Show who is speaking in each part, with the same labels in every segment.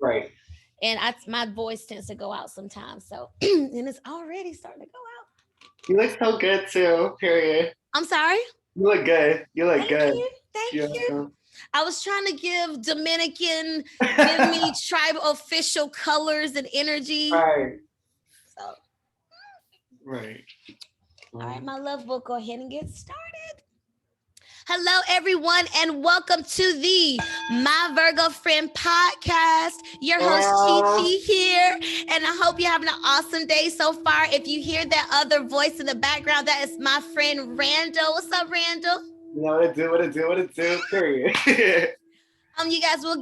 Speaker 1: Right.
Speaker 2: And my voice tends to go out sometimes. So, and it's already starting to go out.
Speaker 1: You look so good too, period.
Speaker 2: I'm sorry?
Speaker 1: You look good. You look
Speaker 2: Thank
Speaker 1: good.
Speaker 2: you. Thank
Speaker 1: Yeah.
Speaker 2: you. I was trying to give Dominican, give me tribal official colors and energy.
Speaker 1: Right.
Speaker 2: So,
Speaker 1: Right.
Speaker 2: all right, my love, we'll go ahead and get started. Hello, everyone, and welcome to the My Virgo Friend podcast. Your host, CheChe here, and I hope you're having an awesome day so far. If you hear that other voice in the background, that is my friend Randall. What's up, Randall?
Speaker 1: You know what it do, period.
Speaker 2: You guys, we're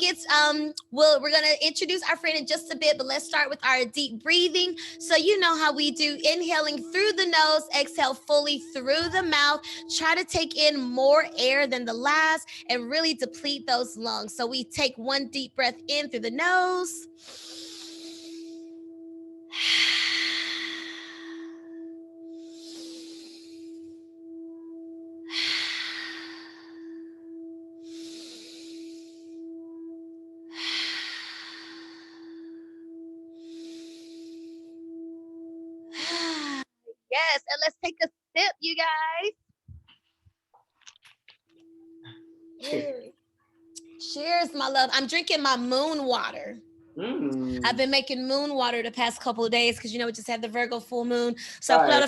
Speaker 2: gonna introduce our friend in just a bit, but let's start with our deep breathing. So you know how we do: inhaling through the nose, exhale fully through the mouth. Try to take in more air than the last and really deplete those lungs. So we take one deep breath in through the nose. Yes, and let's take a sip, you guys. Cheers. Cheers, my love. I'm drinking my moon water. I've been making moon water the past couple of days because, you know, we just had the Virgo full moon. So I put out a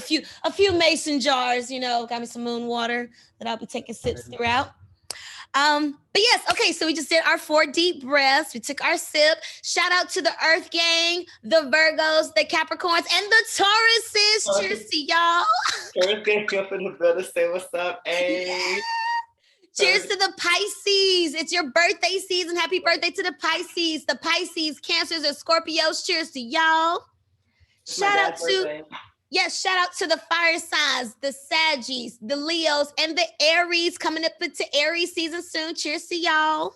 Speaker 2: few mason jars, you know, got me some moon water that I'll be taking sips throughout. But yes, okay, so we just did our 4 deep breaths. We took our sip. Shout out to the Earth Gang, the Virgos, the Capricorns, and the Tauruses. Cheers to y'all.
Speaker 1: Taurus King up in the building, say what's up, hey.
Speaker 2: Yeah. Cheers to the Pisces. It's your birthday season. Happy birthday to the Pisces. The Pisces, Cancers, and Scorpios. Cheers to y'all. Shout out to the fire signs, the Saggies, the Leos, and the Aries coming up into Aries season soon. Cheers to y'all.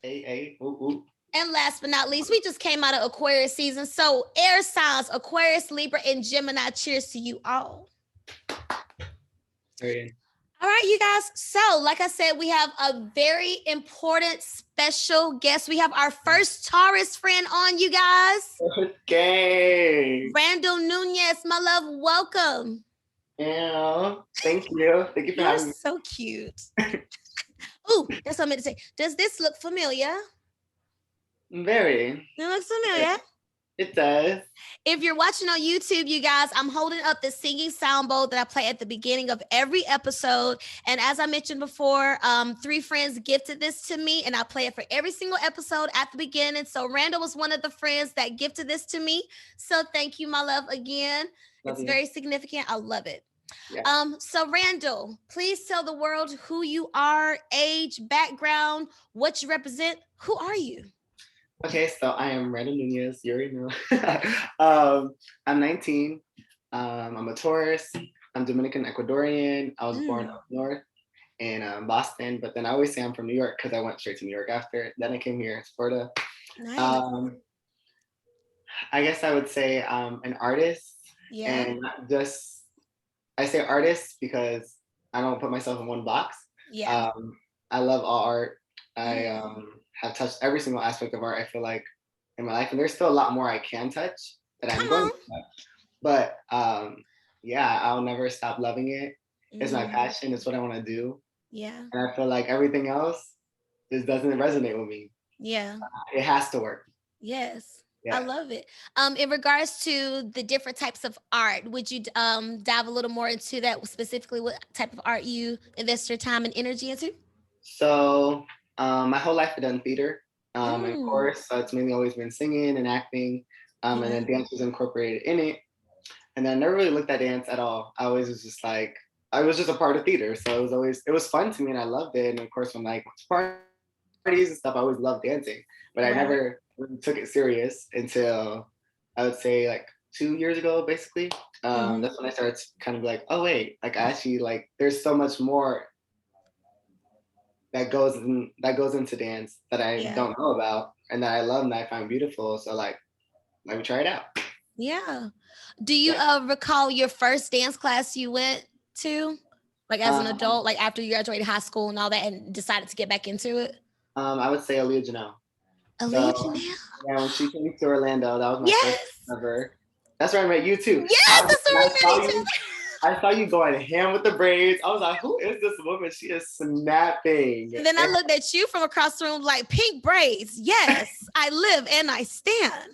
Speaker 1: Hey, ooh, ooh. And
Speaker 2: last but not least, we just came out of Aquarius season. So air signs, Aquarius, Libra, and Gemini. Cheers to you all. All right, you guys. So, like I said, we have a very important, special guest. We have our first Taurus friend on, you guys.
Speaker 1: Okay.
Speaker 2: Randall Nunez, my love, welcome.
Speaker 1: Yeah, thank you. Thank you for having me.
Speaker 2: You're so cute. Oh, that's what I meant to say. Does this look familiar?
Speaker 1: Very.
Speaker 2: It looks familiar.
Speaker 1: It does.
Speaker 2: If you're watching on YouTube, you guys, I'm holding up the singing sound bowl that I play at the beginning of every episode. And as I mentioned before, 3 friends gifted this to me, and I play it for every single episode at the beginning. So Randall was one of the friends that gifted this to me. So thank you, my love, again. It's very significant. I love it. Yeah. So Randall, please tell the world who you are, age, background, what you represent. Who are you?
Speaker 1: Okay, so I am Randall Nunez. You already know. I'm 19. I'm a Taurus. I'm Dominican Ecuadorian. I was born up north in Boston, but then I always say I'm from New York because I went straight to New York after. Then I came here to Florida. Nice. I guess I would say an artist. Yeah. And just, I say artist because I don't put myself in one box. Yeah. I love all art. I have touched every single aspect of art, I feel like, in my life. And there's still a lot more I can touch that I'm going to touch. But yeah, I'll never stop loving it. It's my passion. It's what I want to do. Yeah. And I feel like everything else just doesn't resonate with me. Yeah. It has to work. Yes. Yeah.
Speaker 2: I love it. In regards to the different types of art, would you dive a little more into that, specifically what type of art you invest your time and energy into?
Speaker 1: So my whole life I've done theater and chorus, so it's mainly always been singing and acting, and then dance was incorporated in it. And then I never really looked at dance at all. I always was just like, I was just a part of theater, so it was fun to me and I loved it. And of course, when like parties and stuff, I always loved dancing, but I never really took it serious until I would say like 2 years ago, basically. That's when I started to kind of be like, oh wait, like I actually like there's so much more that goes into dance that I don't know about and that I love and that I find beautiful. So like, let me try it out.
Speaker 2: Yeah. Do you recall your first dance class you went to, like as an adult, like after you graduated high school and all that, and decided to get back into it?
Speaker 1: I would say Aliya Janell.
Speaker 2: Aliya Janell.
Speaker 1: Yeah, when she came to Orlando, that was my first
Speaker 2: Yes.
Speaker 1: time ever. That's where I met you too.
Speaker 2: Yes, that's
Speaker 1: And
Speaker 2: where we met each other.
Speaker 1: I saw you going ham with the braids. I was like, who is this woman? She is snapping.
Speaker 2: And then I looked at you from across the room like pink braids. Yes, I live and I stand.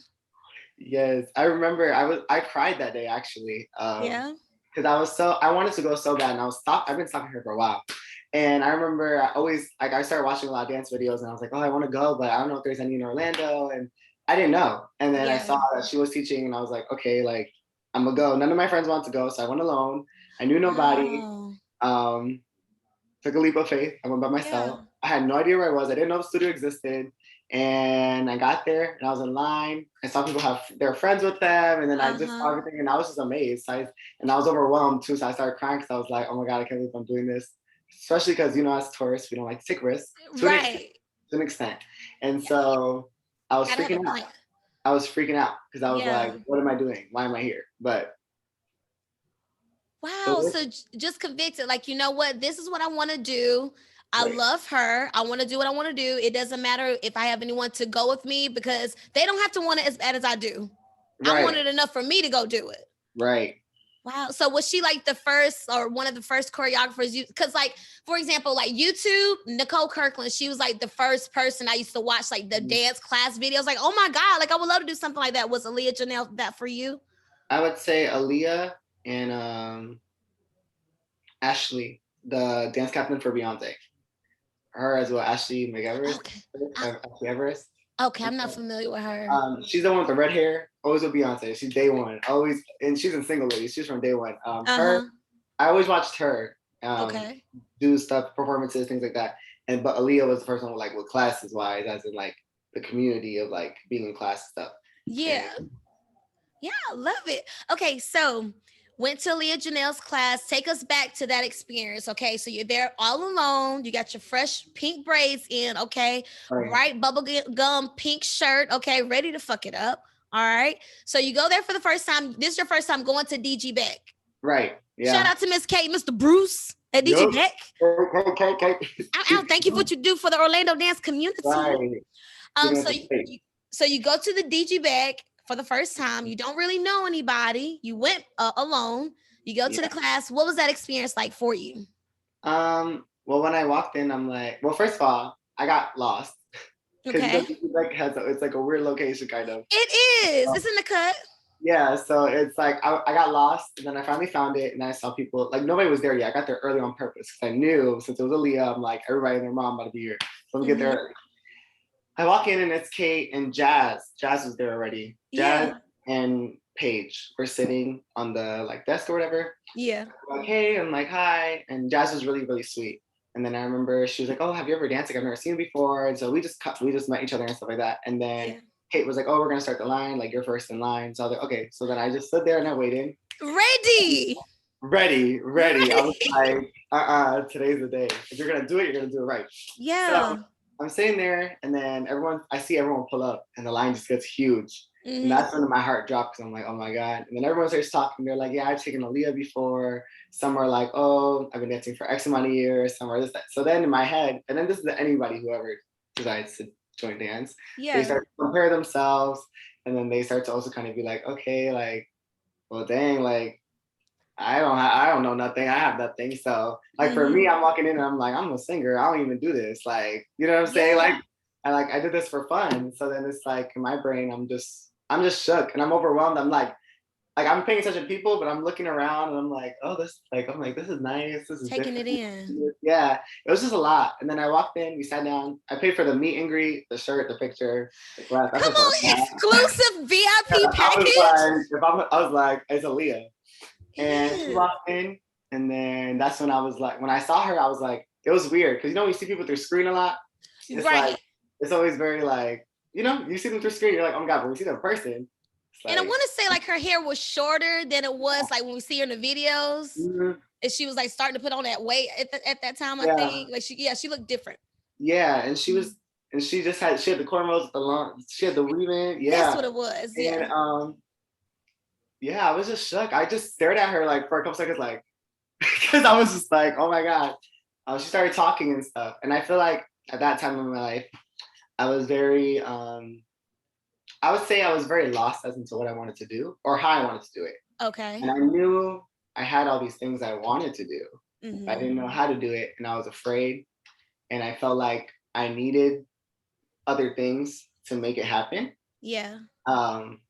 Speaker 1: Yes, I remember. I cried that day actually.
Speaker 2: Yeah.
Speaker 1: Because I wanted to go so bad, and I've been stalking her for a while. And I remember I started watching a lot of dance videos, and I was like, oh, I want to go, but I don't know if there's any in Orlando, and I didn't know. And then I saw that she was teaching, and I was like, okay, like I'm gonna go. None of my friends wanted to go, so I went alone. I knew nobody.
Speaker 2: Wow.
Speaker 1: Um, Took a leap of faith. I went by myself.
Speaker 2: Yeah.
Speaker 1: I had no idea where I was. I didn't know the studio existed. And I got there and I was in line. I saw people have their friends with them. And then I just saw everything and I was just amazed. And I was overwhelmed too. So I started crying because I was like, oh my God, I can't believe I'm doing this. Especially because, as tourists, we don't like to take risks.
Speaker 2: Right.
Speaker 1: To an extent. And so I was freaking out. I was freaking out because I was like, what am I doing? Why am I here? But
Speaker 2: wow. So just convicted, like, you know what? This is what I want to do. I love her. I want to do what I want to do. It doesn't matter if I have anyone to go with me because they don't have to want it as bad as I do. I want it enough for me to go do it.
Speaker 1: Right.
Speaker 2: Wow. So was she like the first or one of the first choreographers you, because like, for example, like YouTube, Nicole Kirkland, she was like the first person I used to watch like the dance class videos. Like, oh my God, like I would love to do something like that. Was Aliya, Janell that for you?
Speaker 1: I would say Aliya and Ashley, the dance captain for Beyonce. Her as well, Ashley McEverest.
Speaker 2: Okay.
Speaker 1: Ashley Everest.
Speaker 2: Okay, I'm not familiar with her.
Speaker 1: She's the one with the red hair, always with Beyonce. She's day one, always, and she's in Single Ladies. She's from day one. Her, I always watched her do stuff, performances, things like that. But Aliya was the first one with classes wise, as in like the community of like being in class and stuff.
Speaker 2: Yeah. Yeah, I love it. Okay, so went to Aliya Janell's class. Take us back to that experience. Okay, so you're there all alone. You got your fresh pink braids in. Okay, right bubble gum pink shirt. Okay, ready to fuck it up. All right. So you go there for the first time. This is your first time going to DG Beck.
Speaker 1: Right. Yeah.
Speaker 2: Shout out to Miss Kate, Mr. Bruce at DG Beck. Thank you for what you do for the Orlando dance community. Right. So you go to the DG Beck for the first time. You don't really know anybody. You went alone. You go to the class. What was that experience like for you?
Speaker 1: Well, when I walked in, I'm like, well, first of all, I got lost. Okay. It's like a weird location, kind of.
Speaker 2: It is. It's in the cut.
Speaker 1: Yeah, so it's like I got lost, and then I finally found it, and I saw people, like nobody was there yet. I got there early on purpose because I knew since it was Aliya, I'm like, everybody and their mom about to be here. So let me get there early. I walk in and it's Kate and Jazz. Jazz was there already. Jazz and Paige were sitting on the desk or whatever.
Speaker 2: Yeah.
Speaker 1: I'm like, hey, I'm like, hi. And Jazz was really, really sweet. And then I remember she was like, oh, have you ever danced? Like, I've never seen you before. And so we just met each other and stuff like that. And then Kate was like, oh, we're gonna start the line, like you're first in line. So I was like, okay. So then I just stood there and I waited.
Speaker 2: Ready.
Speaker 1: I was like, today's the day. If you're gonna do it, you're gonna do it right.
Speaker 2: Yeah.
Speaker 1: So, I'm sitting there, and then I see everyone pull up, and the line just gets huge. Mm-hmm. And that's when my heart dropped, because I'm like, oh my God. And then everyone starts talking. They're like, yeah, I've taken Aliya before. Some are like, oh, I've been dancing for X amount of years. Some are this, that. So then in my head, and then this is anybody, whoever decides to join dance, they start to compare themselves, and then they start to also kind of be like, okay, like, well, dang, like, I don't know nothing. I have nothing. So for me, I'm walking in and I'm like, I'm a singer. I don't even do this. Like, you know what I'm saying? Like, I did this for fun. So then it's like in my brain, I'm just shook and I'm overwhelmed. I'm like I'm paying attention to people, but I'm looking around and I'm like, oh, this is nice. This is
Speaker 2: taking
Speaker 1: different.
Speaker 2: It in.
Speaker 1: Yeah, it was just a lot. And then I walked in, we sat down. I paid for the meet and greet, the shirt, the picture.
Speaker 2: Come on, exclusive VIP package.
Speaker 1: I was like, it's Aliya. And she walked in, and then that's when I was like, when I saw her, I was like, it was weird because when you see people through screen a lot, it's like it's always very like, you see them through screen, you're like, oh my God, but when we see them in person.
Speaker 2: And I want to say her hair was shorter than it was when we see her in the videos, and she was starting to put on that weight at that time. I think she looked different.
Speaker 1: Yeah, and she was, and she had the cornrows with the long, she had the weave-in. Yeah,
Speaker 2: that's what it was. Yeah.
Speaker 1: And yeah, I was just shook. I just stared at her for a couple seconds, because I was just like, oh my God. She started talking and stuff. And I feel like at that time in my life, I was very, I would say I was very lost as into what I wanted to do or how I wanted to do it.
Speaker 2: Okay.
Speaker 1: And I knew I had all these things I wanted to do, but I
Speaker 2: Mm-hmm.
Speaker 1: didn't know how to do it. And I was afraid. And I felt like I needed other things to make it happen.
Speaker 2: Yeah.
Speaker 1: Um,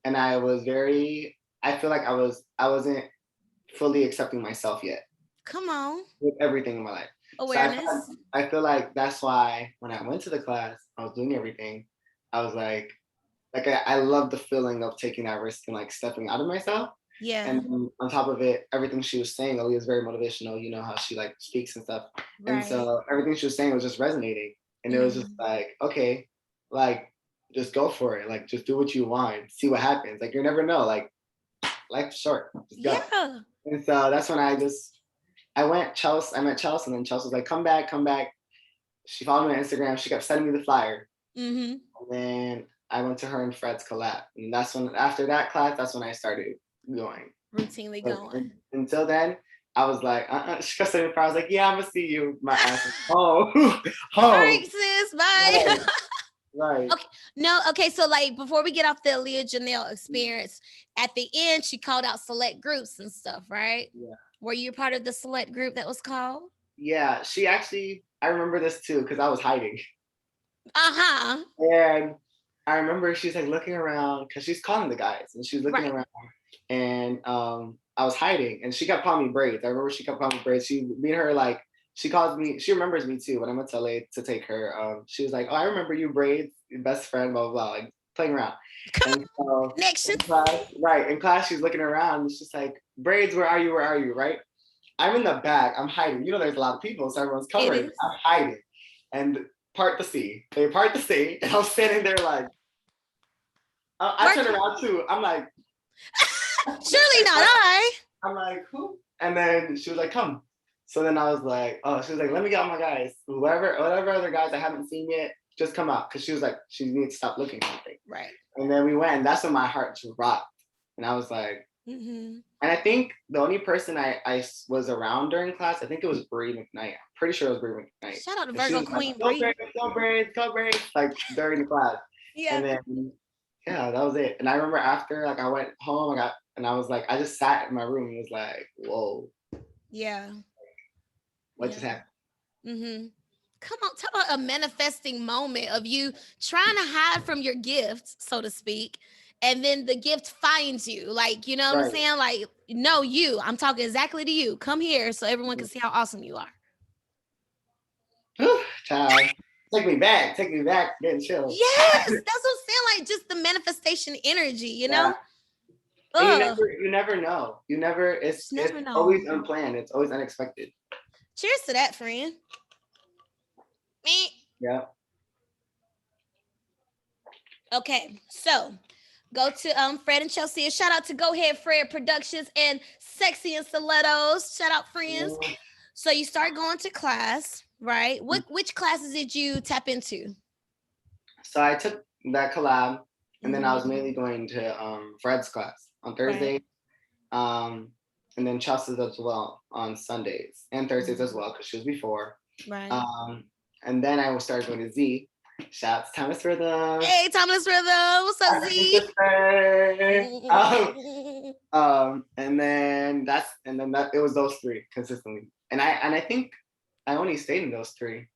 Speaker 1: and I feel like I wasn't fully accepting myself yet
Speaker 2: Come on.
Speaker 1: with everything in my life. So
Speaker 2: Awareness.
Speaker 1: I feel like that's why when I went to the class, I was doing everything. I was like I love the feeling of taking that risk and like stepping out of myself.
Speaker 2: Yeah.
Speaker 1: And on top of it, everything she was saying, Aliya is very motivational. You know how she like speaks and stuff. And
Speaker 2: Right.
Speaker 1: so everything she was saying was just resonating. And it was just
Speaker 2: Mm-hmm.
Speaker 1: like, okay, like just go for it. Like just do what you want. See what happens. Like you never know. Like life's short. Just go.
Speaker 2: Yeah.
Speaker 1: And so that's when I went Chelsea, I met Chelsea, and then Chelsea was like, come back, come back. She followed me on Instagram. She kept sending me the flyer.
Speaker 2: Mm-hmm.
Speaker 1: And then I went to her and Fred's collab. And that's when, after that class, that's when I started going.
Speaker 2: Routinely
Speaker 1: But
Speaker 2: going.
Speaker 1: until then, I was like, she kept sending me flowers, like, yeah, I'm going to see you. My ass is home.
Speaker 2: All right,
Speaker 1: Home.
Speaker 2: sis. Bye.
Speaker 1: Right. Right.
Speaker 2: Okay. No, okay. So like before we get off the Aliya Janell experience, at the end she called out select groups and stuff, right?
Speaker 1: Yeah.
Speaker 2: Were you part of the select group that was called?
Speaker 1: Yeah. She actually, I remember this too, because I was hiding.
Speaker 2: Uh-huh.
Speaker 1: And I remember she's like looking around because she's calling the guys and she's looking
Speaker 2: Right.
Speaker 1: around and I was hiding and she kept calling me braids. I remember she kept calling me braids. Me and her like she calls me, she remembers me too when I went to LA to take her. She was like, oh, I remember you braids, your best friend, blah, blah, blah, like playing around.
Speaker 2: Come
Speaker 1: And so
Speaker 2: connections.
Speaker 1: in class, right, in class, she's looking around and she's like, braids, where are you? Where are you? Right? I'm in the back, I'm hiding. You know, there's a lot of people, so everyone's
Speaker 2: It
Speaker 1: covering me.
Speaker 2: is.
Speaker 1: I'm hiding. And part the sea. They part the sea, and I'm standing there like, I turn around too. I'm like,
Speaker 2: Surely not I.
Speaker 1: I'm like, who? And then she was like, come. So then I was like, oh, she was like, let me get all my guys. Whatever other guys I haven't seen yet, just come out. Cause she was like, she needs to stop looking for something.
Speaker 2: Right.
Speaker 1: And then we went, and that's when my heart dropped. And I was like,
Speaker 2: Mm-hmm.
Speaker 1: and I think the only person I was around during class, I think it was Bree McKnight. I'm pretty sure it was Bree McKnight.
Speaker 2: Shout out to
Speaker 1: And she
Speaker 2: Virgo
Speaker 1: was like,
Speaker 2: Queen
Speaker 1: go
Speaker 2: Bree.
Speaker 1: Braids, go Braids, go Braids, like during the class.
Speaker 2: Yeah.
Speaker 1: And then, yeah, that was it. And I remember after, like, I went home, and I was like, I just sat in my room and was like, whoa.
Speaker 2: Yeah.
Speaker 1: What just happened?
Speaker 2: Mm-hmm. Come on, talk about a manifesting moment of you trying to hide from your gift, so to speak, and then the gift finds you. Like, you know what I'm
Speaker 1: Right.
Speaker 2: saying? Like, no, you. I'm talking exactly to you. Come here so everyone can see how awesome you are.
Speaker 1: Child. Take me back, getting chill.
Speaker 2: Yes, that's what I'm saying. Like, just the manifestation energy, you know?
Speaker 1: Yeah. And
Speaker 2: Ugh.
Speaker 1: you never know.
Speaker 2: Just never
Speaker 1: It's
Speaker 2: know.
Speaker 1: always unplanned. It's always unexpected.
Speaker 2: Cheers to that, friend. Me.
Speaker 1: Yeah.
Speaker 2: Okay, so go to Fred and Chelsea. Shout out to Go Ahead Fred Productions and Sexy and Stilettos. Shout out, friends. So you start going to class, right? Which classes did you tap into?
Speaker 1: So I took that collab, and then I was
Speaker 2: Mhm.
Speaker 1: mainly going to Fred's class on Thursday,
Speaker 2: Right.
Speaker 1: and then Chelsea's as well on Sundays and Thursdays as
Speaker 2: Mhm.
Speaker 1: well because she was before.
Speaker 2: Right.
Speaker 1: And then I started going to Z. Shouts Thomas Rhythm.
Speaker 2: Hey, Timeless Rhythm. What's up, Z?
Speaker 1: And then that it was those three consistently. And I think I only stayed in those three. I'm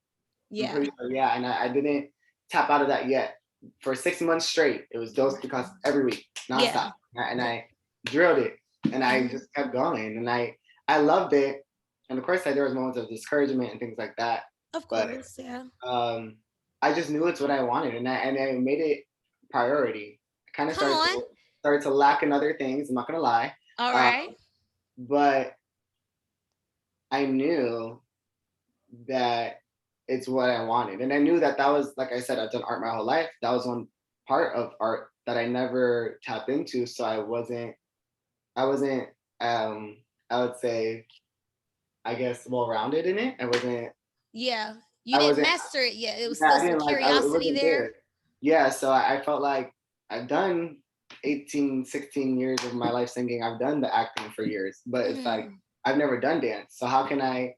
Speaker 2: Yeah.
Speaker 1: pretty sure, yeah. And I didn't tap out of that yet. For 6 months straight, it was those because every week, nonstop.
Speaker 2: Yeah.
Speaker 1: And I drilled it and I just kept going. And I loved it. And of course there was moments of discouragement and things like that.
Speaker 2: Of
Speaker 1: But
Speaker 2: course, yeah.
Speaker 1: I just knew it's what I wanted and I made it priority. I kind of
Speaker 2: Come on.
Speaker 1: started to lack in other things, I'm not gonna lie.
Speaker 2: All right.
Speaker 1: But I knew that it's what I wanted. And I knew that was, like I said, I've done art my whole life. That was one part of art that I never tapped into. So I wasn't, I would say, I guess, well-rounded in it. I wasn't.
Speaker 2: Yeah. You
Speaker 1: I
Speaker 2: didn't
Speaker 1: wasn't.
Speaker 2: master it yet. It was
Speaker 1: Yeah,
Speaker 2: still
Speaker 1: I
Speaker 2: some
Speaker 1: didn't like. It
Speaker 2: curiosity
Speaker 1: wasn't
Speaker 2: there.
Speaker 1: there. Yeah, so I felt like I've done 18, 16 years of my life singing. I've done the acting for years, but it's like I've never done dance. So how can I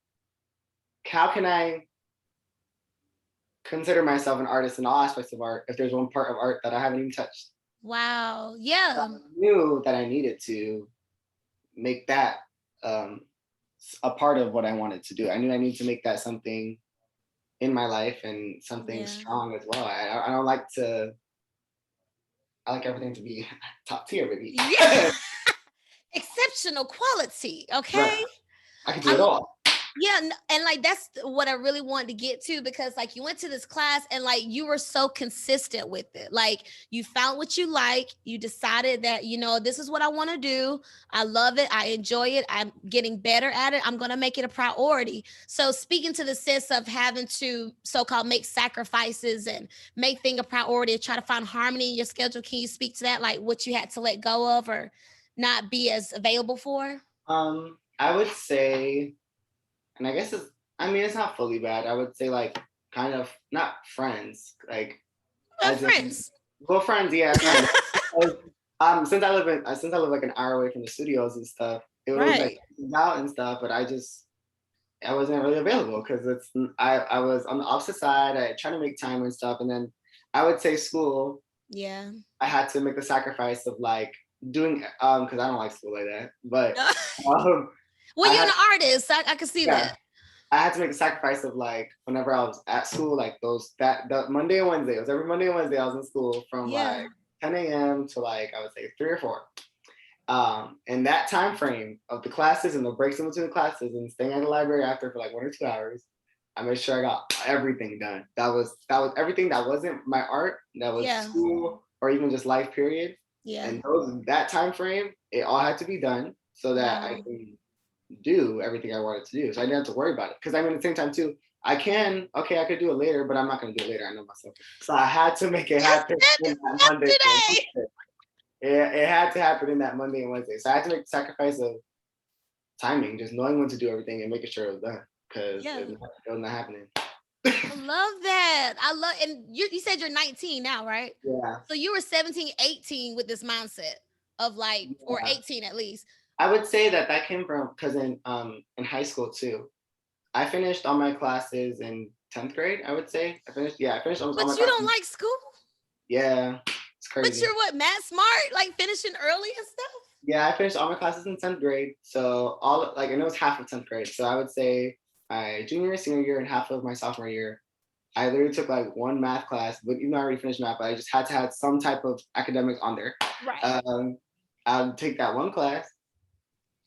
Speaker 1: consider myself an artist in all aspects of art if there's one part of art that I haven't even touched.
Speaker 2: Wow.
Speaker 1: So
Speaker 2: Yeah.
Speaker 1: I knew that I needed to make that um, a part of what I wanted to do. I knew I needed to make that something in my life and something
Speaker 2: Yeah.
Speaker 1: strong as well. I don't like to. I like everything to be top tier, baby.
Speaker 2: Yeah. Exceptional quality.
Speaker 1: Right.
Speaker 2: Okay.
Speaker 1: I can do it
Speaker 2: I
Speaker 1: all.
Speaker 2: Yeah, and like that's what I really wanted to get to, because like you went to this class and like you were so consistent with it. Like you found what you like, you decided that, this is what I want to do. I love it. I enjoy it. I'm getting better at it. I'm going to make it a priority. So speaking to the sense of having to so-called make sacrifices and make things a priority, try to find harmony in your schedule. Can you speak to that? Like what you had to let go of or not be as available for?
Speaker 1: I would say, and I guess I mean, it's not fully bad. I would say like kind of not friends, like
Speaker 2: Well,
Speaker 1: as in,
Speaker 2: friends.
Speaker 1: well, friends, yeah, kind of. Since I live like an hour away from the studios and stuff, it would always like
Speaker 2: Right.
Speaker 1: out and stuff, but I wasn't really available because I was on the opposite side. I tried to make time and stuff, and then I would say school.
Speaker 2: Yeah.
Speaker 1: I had to make the sacrifice of like doing because I don't like school like that, but um,
Speaker 2: Well,
Speaker 1: I
Speaker 2: you're
Speaker 1: had
Speaker 2: an artist. I can see
Speaker 1: yeah
Speaker 2: that.
Speaker 1: I had to make the sacrifice of like whenever I was at school, like the Monday and Wednesday. It was every Monday and Wednesday I was in school from like
Speaker 2: Yeah.
Speaker 1: 10 a.m. to like I would say 3 or 4. And that time frame of the classes and the breaks in between the classes and staying at the library after for like 1 or 2 hours, I made sure I got everything done. That was everything that wasn't my art, that was
Speaker 2: Yeah.
Speaker 1: school or even just life period.
Speaker 2: Yeah.
Speaker 1: And that time frame, it all had to be done so that I
Speaker 2: Wow.
Speaker 1: can do everything I wanted to do. So I didn't have to worry about it. Because I mean, at the same time too, I could do it later, but I'm not gonna do it later. I know myself. So I had to make it
Speaker 2: Just
Speaker 1: happen
Speaker 2: said
Speaker 1: in
Speaker 2: this
Speaker 1: that Monday and
Speaker 2: yesterday.
Speaker 1: Wednesday. It had to happen in that Monday and Wednesday. So I had to make the sacrifice of timing, just knowing when to do everything and making sure it was done. Because
Speaker 2: Yeah.
Speaker 1: it was not happening.
Speaker 2: I love that. I love, and you said you're 19 now, right?
Speaker 1: Yeah.
Speaker 2: So you were 17, 18 with this mindset of like, or
Speaker 1: Yeah.
Speaker 2: 18 at least.
Speaker 1: I would say that came from because in high school too, I finished all my classes in 10th grade. I would say I finished almost all my
Speaker 2: But you don't
Speaker 1: classes.
Speaker 2: like school?
Speaker 1: Yeah, it's
Speaker 2: But
Speaker 1: crazy.
Speaker 2: you're what, math smart? Like finishing early and stuff?
Speaker 1: Yeah, I finished all my classes in 10th grade. So and it was half of 10th grade. So I would say my junior, senior year, and half of my sophomore year, I literally took like one math class, but even though I already finished math, but I just had to have some type of academics on there.
Speaker 2: Right.
Speaker 1: I would take that one class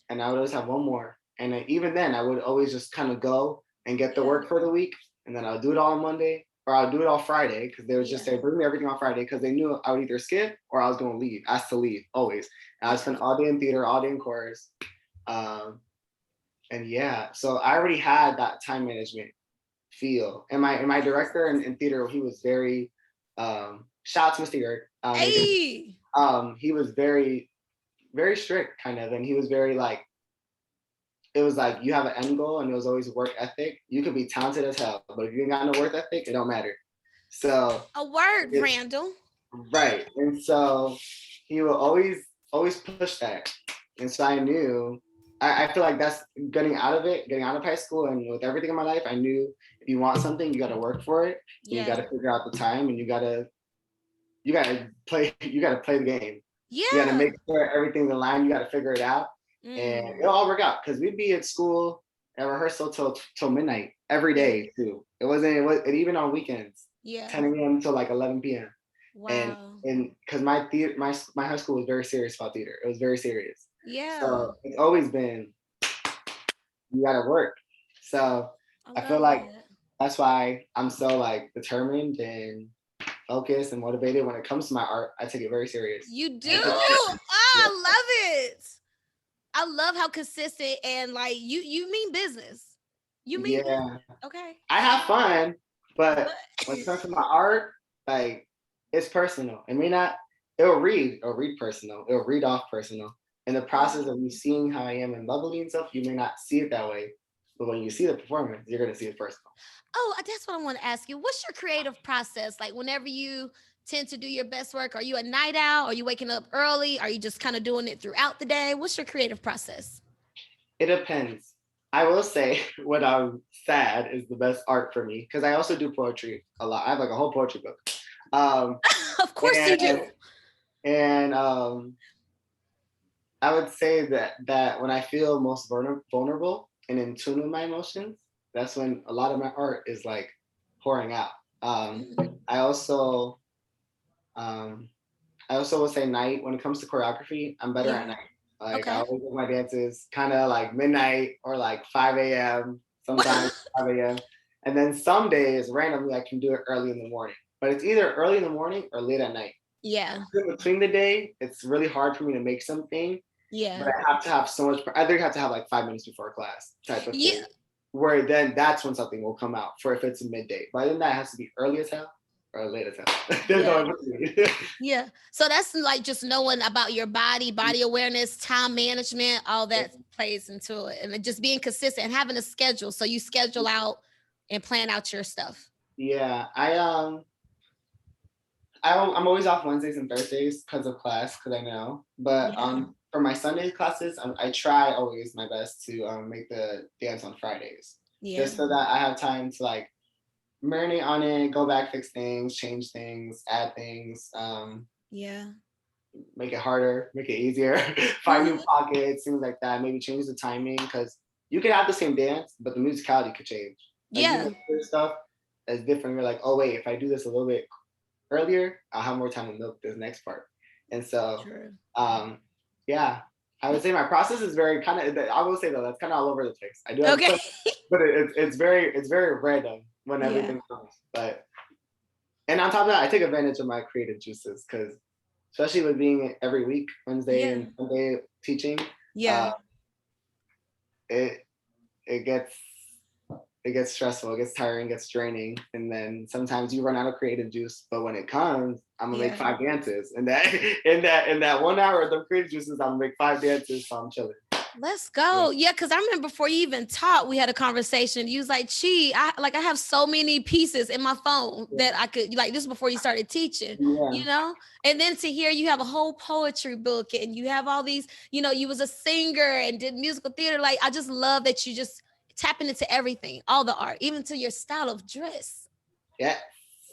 Speaker 1: and I would always have one more. And even then, I would always just kind of go and get the
Speaker 2: Yeah.
Speaker 1: work for the week. And then I'll do it all on Monday or I'll do it all Friday because they would just
Speaker 2: Yeah.
Speaker 1: say, bring me everything on Friday because they knew I would either skip or I was going to leave, asked to leave always. And I would
Speaker 2: Yeah.
Speaker 1: spend all day in theater, all day in chorus. Um, and yeah, so I already had that time management feel. And my director in theater, he was very, shout out to Mr. Yerk.
Speaker 2: Hey.
Speaker 1: He was very, very strict kind of, and he was very like, it was like you have an end goal and it was always work ethic. You could be talented as hell, but if you ain't got no work ethic, it don't matter. So
Speaker 2: A word, Randall.
Speaker 1: right. And so he will always push that. And so I knew I feel like that's getting out of high school and with everything in my life, I knew if you want something, you gotta work for it and you
Speaker 2: Yeah.
Speaker 1: gotta figure out the time and you gotta play the game. You gotta
Speaker 2: Yeah.
Speaker 1: make sure everything's in line, you gotta figure it out. And
Speaker 2: Mm.
Speaker 1: it'll all work out because we'd be at school at rehearsal till midnight every
Speaker 2: Yeah.
Speaker 1: day too. And even on weekends,
Speaker 2: Yeah.
Speaker 1: 10 a.m. till like 11 p.m. And
Speaker 2: Wow.
Speaker 1: because my high school was very serious about theater. It was very serious.
Speaker 2: Yeah.
Speaker 1: So it's always been you gotta work. So
Speaker 2: I
Speaker 1: I feel
Speaker 2: love
Speaker 1: like
Speaker 2: that.
Speaker 1: that's why I'm so like determined and focused and motivated when it comes to my art. I take it very serious.
Speaker 2: You do?
Speaker 1: And I take-
Speaker 2: Oh,
Speaker 1: yeah.
Speaker 2: I love it. I love how consistent and like you mean business. You mean business.
Speaker 1: Yeah.
Speaker 2: Okay.
Speaker 1: I have fun, but
Speaker 2: But
Speaker 1: when it comes to my art, like it's personal. It may not. It'll read personal. It'll read off personal. In the process of you seeing how I am and bubbly and stuff, you may not see it that way. But when you see the performance, you're gonna see it personal.
Speaker 2: oh, that's what I want to ask you. What's your creative process? Like whenever you tend to do your best work, are you a night owl? Are you waking up early? Are you just kind of doing it throughout the day? What's your creative process?
Speaker 1: It depends. I will say when I'm sad is the best art for me because I also do poetry a lot. I have like a whole poetry book. Um,
Speaker 2: Of course you
Speaker 1: and
Speaker 2: do.
Speaker 1: and I would say that when I feel most vulnerable and in tune with my emotions, that's when a lot of my art is like pouring out. Um,
Speaker 2: Mm,
Speaker 1: I also um, I also would say night when it comes to choreography. I'm better at
Speaker 2: yeah.
Speaker 1: night. Like I
Speaker 2: Okay.
Speaker 1: always do my dances kind of like midnight or like 5 a.m. Sometimes 5 a.m. And then some days randomly I can do it early in the morning. But it's either early in the morning or late at night.
Speaker 2: Yeah.
Speaker 1: In between the day, it's really hard for me to make something. But
Speaker 2: Yeah.
Speaker 1: I have to have so much. I think I have to have like 5 minutes before class type of
Speaker 2: Yeah.
Speaker 1: thing. Where then that's when something will come out. For if it's a midday, but then that has to be early as hell or late as hell. There's no
Speaker 2: Yeah.
Speaker 1: in between.
Speaker 2: Yeah. So that's like just knowing about your body awareness, time management, all that plays into it. And then just being consistent and having a schedule. So you schedule out and plan out your stuff.
Speaker 1: Yeah, I'm always off Wednesdays and Thursdays because of class, because I know. But
Speaker 2: Yeah.
Speaker 1: for my Sunday classes, I try always my best to make the dance on Fridays,
Speaker 2: Yeah.
Speaker 1: just so that I have time to like marinate on it, go back, fix things, change things, add things,
Speaker 2: Yeah.
Speaker 1: make it harder, make it easier, find new
Speaker 2: Mhm.
Speaker 1: pockets, things like that. Maybe change the timing because you can have the same dance, but the musicality could change. Like you
Speaker 2: Yeah.
Speaker 1: can do stuff that's different. You're like, oh wait, if I do this a little bit earlier, I'll have more time to milk this next part. And so,
Speaker 2: True.
Speaker 1: um, yeah, I would say my process is very kind of. I will say though, that's kind of all over the place. I do have a
Speaker 2: Okay.
Speaker 1: plan, but it's very random when
Speaker 2: Yeah.
Speaker 1: everything comes. But and on top of that, I take advantage of my creative juices because especially with being every week, Wednesday
Speaker 2: Yeah.
Speaker 1: and Sunday teaching, uh,
Speaker 2: Yeah.
Speaker 1: it it gets it gets stressful, it gets tiring, it gets draining, and then sometimes you run out of creative juice. But when it comes, I'm gonna make
Speaker 2: Yeah.
Speaker 1: 5 dances, and that in that 1 hour of the creative juices, I'm gonna make 5 dances, so I'm chilling.
Speaker 2: Let's
Speaker 1: Yeah,
Speaker 2: go. Yeah, because I remember before you even taught, we had a conversation. You was like, Chi, I have so many pieces in my phone
Speaker 1: yeah,
Speaker 2: that I could like this before you started teaching,
Speaker 1: yeah,
Speaker 2: you know? And then to hear you have a whole poetry book and you have all these, you was a singer and did musical theater. Like I just love that you just tapping into everything, all the art, even to your style of dress.
Speaker 1: yeah.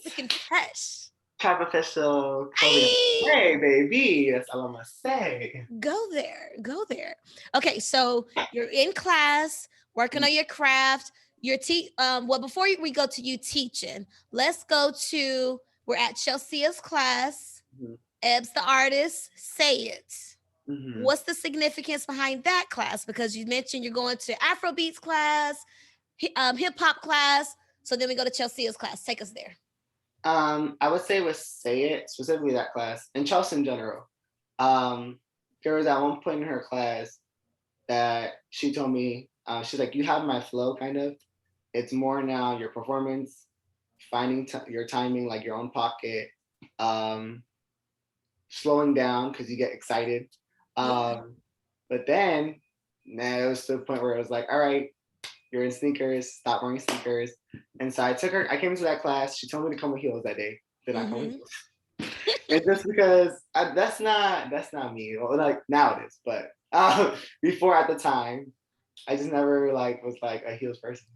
Speaker 2: Looking fresh.
Speaker 1: Trap official clothing.
Speaker 2: Hey,
Speaker 1: Hey, baby, that's all I'm gonna say.
Speaker 2: go there, go there. Okay, so you're in class working on your craft. Well, before we go to you teaching, let's go to we're at Chelsea's class.
Speaker 1: Mhm,
Speaker 2: Ebbs the artist, say it.
Speaker 1: mhm.
Speaker 2: What's the significance behind that class? Because you mentioned you're going to Afrobeats class, hip hop class. So then we go to Chelsea's class. Take us there.
Speaker 1: I would say with Say It, specifically that class, and Chelsea in general. Um, there was at one point in her class that she told me, she's like, you have my flow kind of. It's more now your performance, finding your timing, like your own pocket, um, slowing down because you get excited.
Speaker 2: Yeah.
Speaker 1: But then, now it was to the point where it was like, all right, you're in sneakers, stop wearing sneakers. And so I came to that class. She told me to come with heels that day. Did I come with
Speaker 2: Mm-hmm.
Speaker 1: heels? It's just because that's not me. Well, like now it is, but before at the time, I just never like was like a heels person.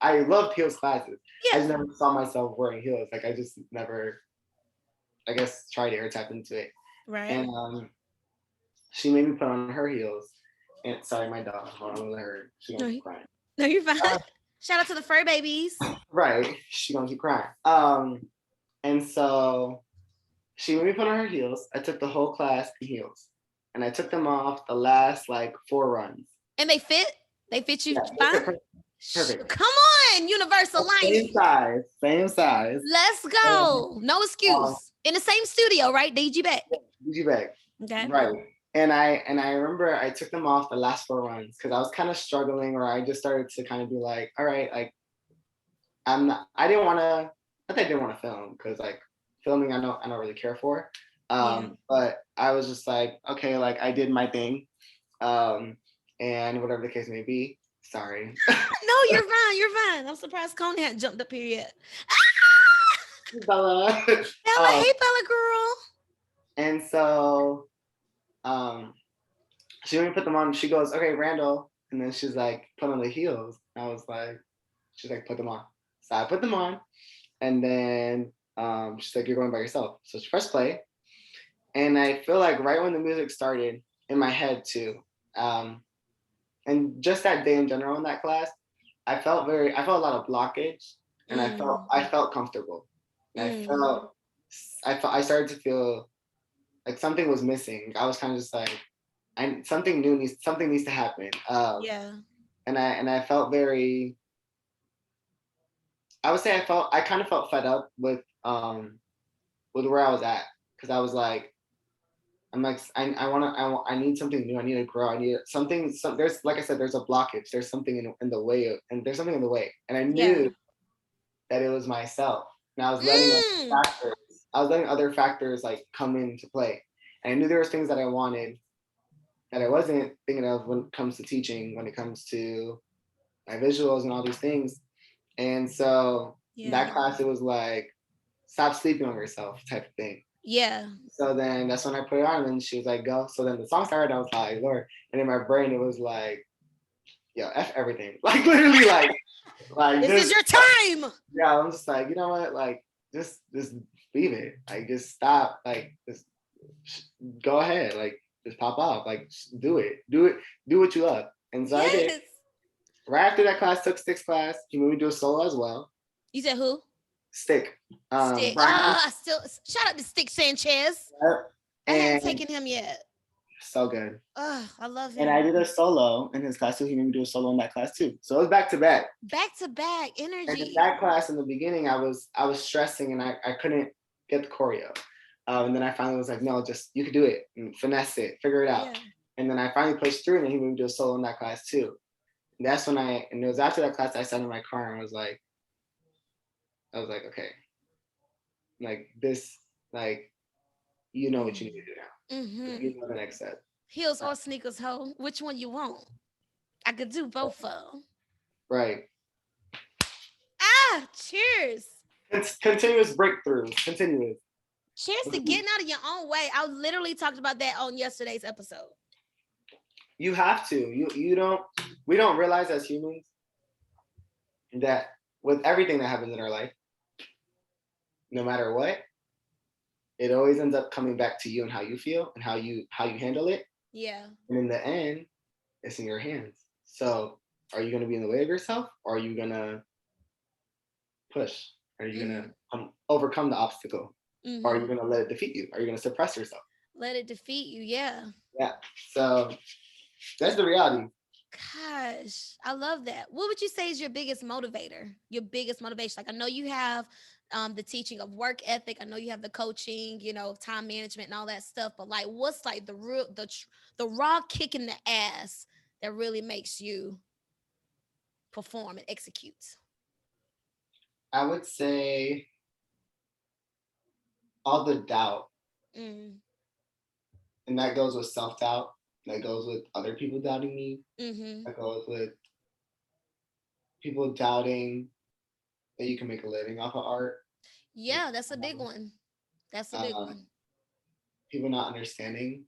Speaker 1: I loved heels classes. I just
Speaker 2: Yeah.
Speaker 1: never saw myself wearing heels. Like I just never, I guess, tried it or tapped into it.
Speaker 2: Right.
Speaker 1: And she made me put on her heels. And sorry, my dog. Hold on, let her. She gonna
Speaker 2: No,
Speaker 1: keep crying.
Speaker 2: no, you're fine.
Speaker 1: Uh,
Speaker 2: Shout out to the fur babies.
Speaker 1: right, she gonna keep crying. And so she made me put on her heels. I took the whole class in heels, and I took them off the last like 4 runs.
Speaker 2: And they fit. They fit you
Speaker 1: Yeah, they
Speaker 2: fine.
Speaker 1: fit perfect.
Speaker 2: Come on, universal
Speaker 1: Same
Speaker 2: lining.
Speaker 1: size, same size.
Speaker 2: Let's
Speaker 1: And
Speaker 2: go. No
Speaker 1: um,
Speaker 2: excuse. In the same studio, right? DG back.
Speaker 1: Gucci bag,
Speaker 2: Okay.
Speaker 1: right? And I remember I took them off the last 4 runs because I was kind of struggling, or I just started to kind of be like, all right, like I'm not. I didn't want to. Not that I didn't want to film because like filming, I don't really care for.
Speaker 2: Yeah.
Speaker 1: But I was just like, okay, like I did my thing, um, and whatever the case may be. Sorry.
Speaker 2: No, you're fine. You're fine. I'm surprised Coney hadn't jumped up here yet.
Speaker 1: Bella.
Speaker 2: Bella,
Speaker 1: um,
Speaker 2: hey Bella girl.
Speaker 1: and so um, she when we put them on, she goes, okay, Randall. And then she's like, put on the heels. I was like, she's like, put them on. So I put them on. And then she's like, you're going by yourself. So she pressed play. And I feel like right when the music started in my head too, and just that day in general in that class, I felt a lot of blockage, and I felt comfortable. And I started to feel like something was missing. I was kind of just like, something needs to happen.
Speaker 2: Yeah.
Speaker 1: And I felt very, I would say I kind of felt fed up with where I was at, because I was like, I'm like, I need something new. I need to grow. I need something. There's, like I said, there's a blockage. There's something in the way and there's something in the way. And I
Speaker 2: Yeah.
Speaker 1: knew that it was myself. And
Speaker 2: Mm.
Speaker 1: I was letting other factors like come into play. And I knew there was things that I wanted that I wasn't thinking of when it comes to teaching, when it comes to my visuals and all these things. And so
Speaker 2: Yeah.
Speaker 1: that class, it was like, stop sleeping on yourself type of thing.
Speaker 2: Yeah.
Speaker 1: So then that's when I put it on, and she was like, go. So then the song started, I was like, Lord. And in my brain, it was like, yo, F everything. Like literally like
Speaker 2: This
Speaker 1: just,
Speaker 2: is your time.
Speaker 1: yeah, I'm just like, you know what? Like, just leave it. Like, just stop. Like, just go ahead. Like, just pop off. Like, just do it. Do what you love. And so I did.
Speaker 2: Yes.
Speaker 1: Right after that class, took Stick's class. He moved me to a solo as well.
Speaker 2: You said who?
Speaker 1: Stick.
Speaker 2: Stick.
Speaker 1: Brian.
Speaker 2: I still shout out to Stick Sanchez. I hadn't
Speaker 1: And
Speaker 2: taken him yet.
Speaker 1: so good.
Speaker 2: I love
Speaker 1: And I
Speaker 2: him.
Speaker 1: did a solo in his class too. He made me do a solo in that class too. So it was back to back.
Speaker 2: Back to back
Speaker 1: And in
Speaker 2: energy.
Speaker 1: that class in the beginning, I was stressing, and I couldn't get the choreo. And then I finally was like, no, just you can do it, and finesse it, figure it out.
Speaker 2: Yeah.
Speaker 1: And then I finally pushed through, and then he moved me to a solo in that class too. And that's when and it was after that class I sat in my car and I was like, okay, like this, like, you know what you need to do now.
Speaker 2: Mm-hmm.
Speaker 1: You know the next step.
Speaker 2: Heels or sneakers, ho? Which one you want? I could do both of them.
Speaker 1: Right.
Speaker 2: Ah, cheers.
Speaker 1: Continuous breakthroughs. Continuous.
Speaker 2: Cheers to getting out of your own way. I literally talked about that on yesterday's episode.
Speaker 1: You have to. You don't. We don't realize as humans that with everything that happens in our life, no matter what, it always ends up coming back to you and how you feel and how you handle it.
Speaker 2: Yeah.
Speaker 1: And in the end, it's in your hands. So, are you going to be in the way of yourself, or are you going to push? Are you going to overcome the obstacle? Or are you going to let it defeat you? Are you going to suppress yourself?
Speaker 2: Let it defeat you. Yeah.
Speaker 1: Yeah. So that's the reality.
Speaker 2: Gosh, I love that. What would you say is your biggest motivator? Your biggest motivation? Like, I know you have the teaching of work ethic. I know you have the coaching, time management and all that stuff. But like, what's like the real the raw kick in the ass that really makes you perform and execute?
Speaker 1: I would say all the doubt,
Speaker 2: Mm.
Speaker 1: and that goes with self doubt. That goes with other people doubting me.
Speaker 2: Mm-hmm.
Speaker 1: That goes with people doubting that you can make a living off of art.
Speaker 2: Yeah, that's a big one. That's a big one.
Speaker 1: People not understanding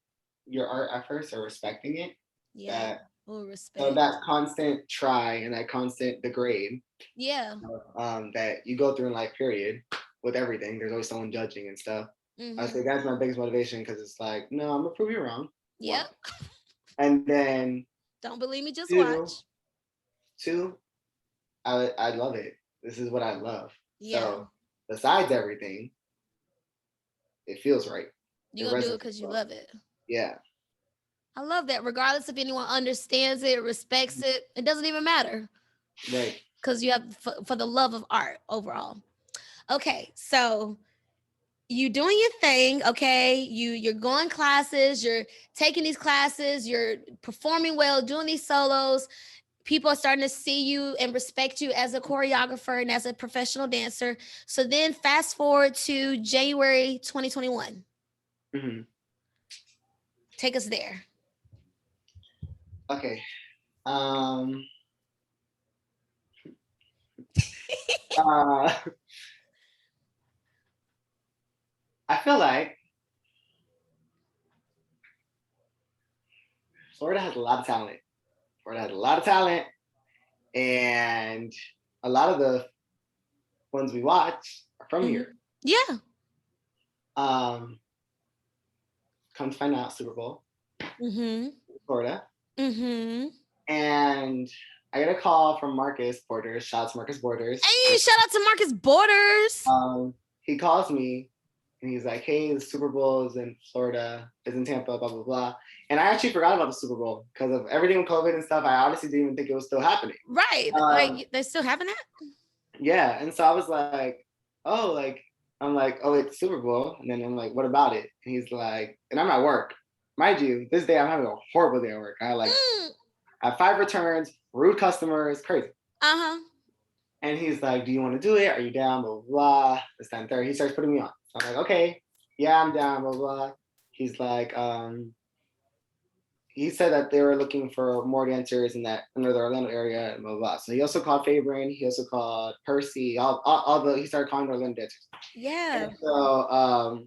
Speaker 1: your art efforts or respecting it.
Speaker 2: Yeah.
Speaker 1: So
Speaker 2: Respect.
Speaker 1: that constant try and that constant degrade.
Speaker 2: Yeah.
Speaker 1: That you go through in life, period, with everything. There's always someone judging and stuff.
Speaker 2: Mm-hmm.
Speaker 1: I say that's my biggest motivation, because it's like, no, I'm gonna prove you wrong.
Speaker 2: Yep.
Speaker 1: And then
Speaker 2: don't believe me, just watch.
Speaker 1: Two, I love it. This is what I love.
Speaker 2: Yeah.
Speaker 1: So besides everything, it feels right.
Speaker 2: You're gonna do it because you love it.
Speaker 1: Yeah.
Speaker 2: I love that. Regardless if anyone understands it, respects it, it doesn't even matter.
Speaker 1: Right.
Speaker 2: Because you have for the love of art overall. Okay, so you doing your thing, okay? You're going classes, you're taking these classes, you're performing well, doing these solos. People are starting to see you and respect you as a choreographer and as a professional dancer. So then fast forward to January 2021.
Speaker 1: Mm-hmm.
Speaker 2: Take us there.
Speaker 1: Okay. I feel like Florida has a lot of talent Florida has a lot of talent, and a lot of the ones we watch are from here.
Speaker 2: Yeah.
Speaker 1: Come to find out, Super Bowl, Florida. And I get a call from Marcus Borders. Shout out to Marcus Borders.
Speaker 2: Hey, shout out to Marcus Borders.
Speaker 1: He calls me and he's like, hey, the Super Bowl is in Florida, is in Tampa, blah, blah, blah. And I actually forgot about the Super Bowl because of everything with COVID and stuff. I honestly didn't even think it was still happening.
Speaker 2: Right. Like, they're still having that?
Speaker 1: Yeah. And so I was like, oh, like, I'm like, oh, it's Super Bowl. And then I'm like, what about it? And he's like, and I'm at work. Mind you, this day I'm having a horrible day at work. I have 5 returns, rude customers, crazy. And he's like, do you want to do it? Are you down? Blah, blah, blah. It's 10:30. He starts putting me on. So I'm like, okay, yeah, I'm down, blah, blah. He's like, he said that they were looking for more dancers in that under the Orlando area, and blah, blah, blah. So he also called Fabrin. He also called Percy. He started calling Orlando dancers.
Speaker 2: Yeah.
Speaker 1: And so I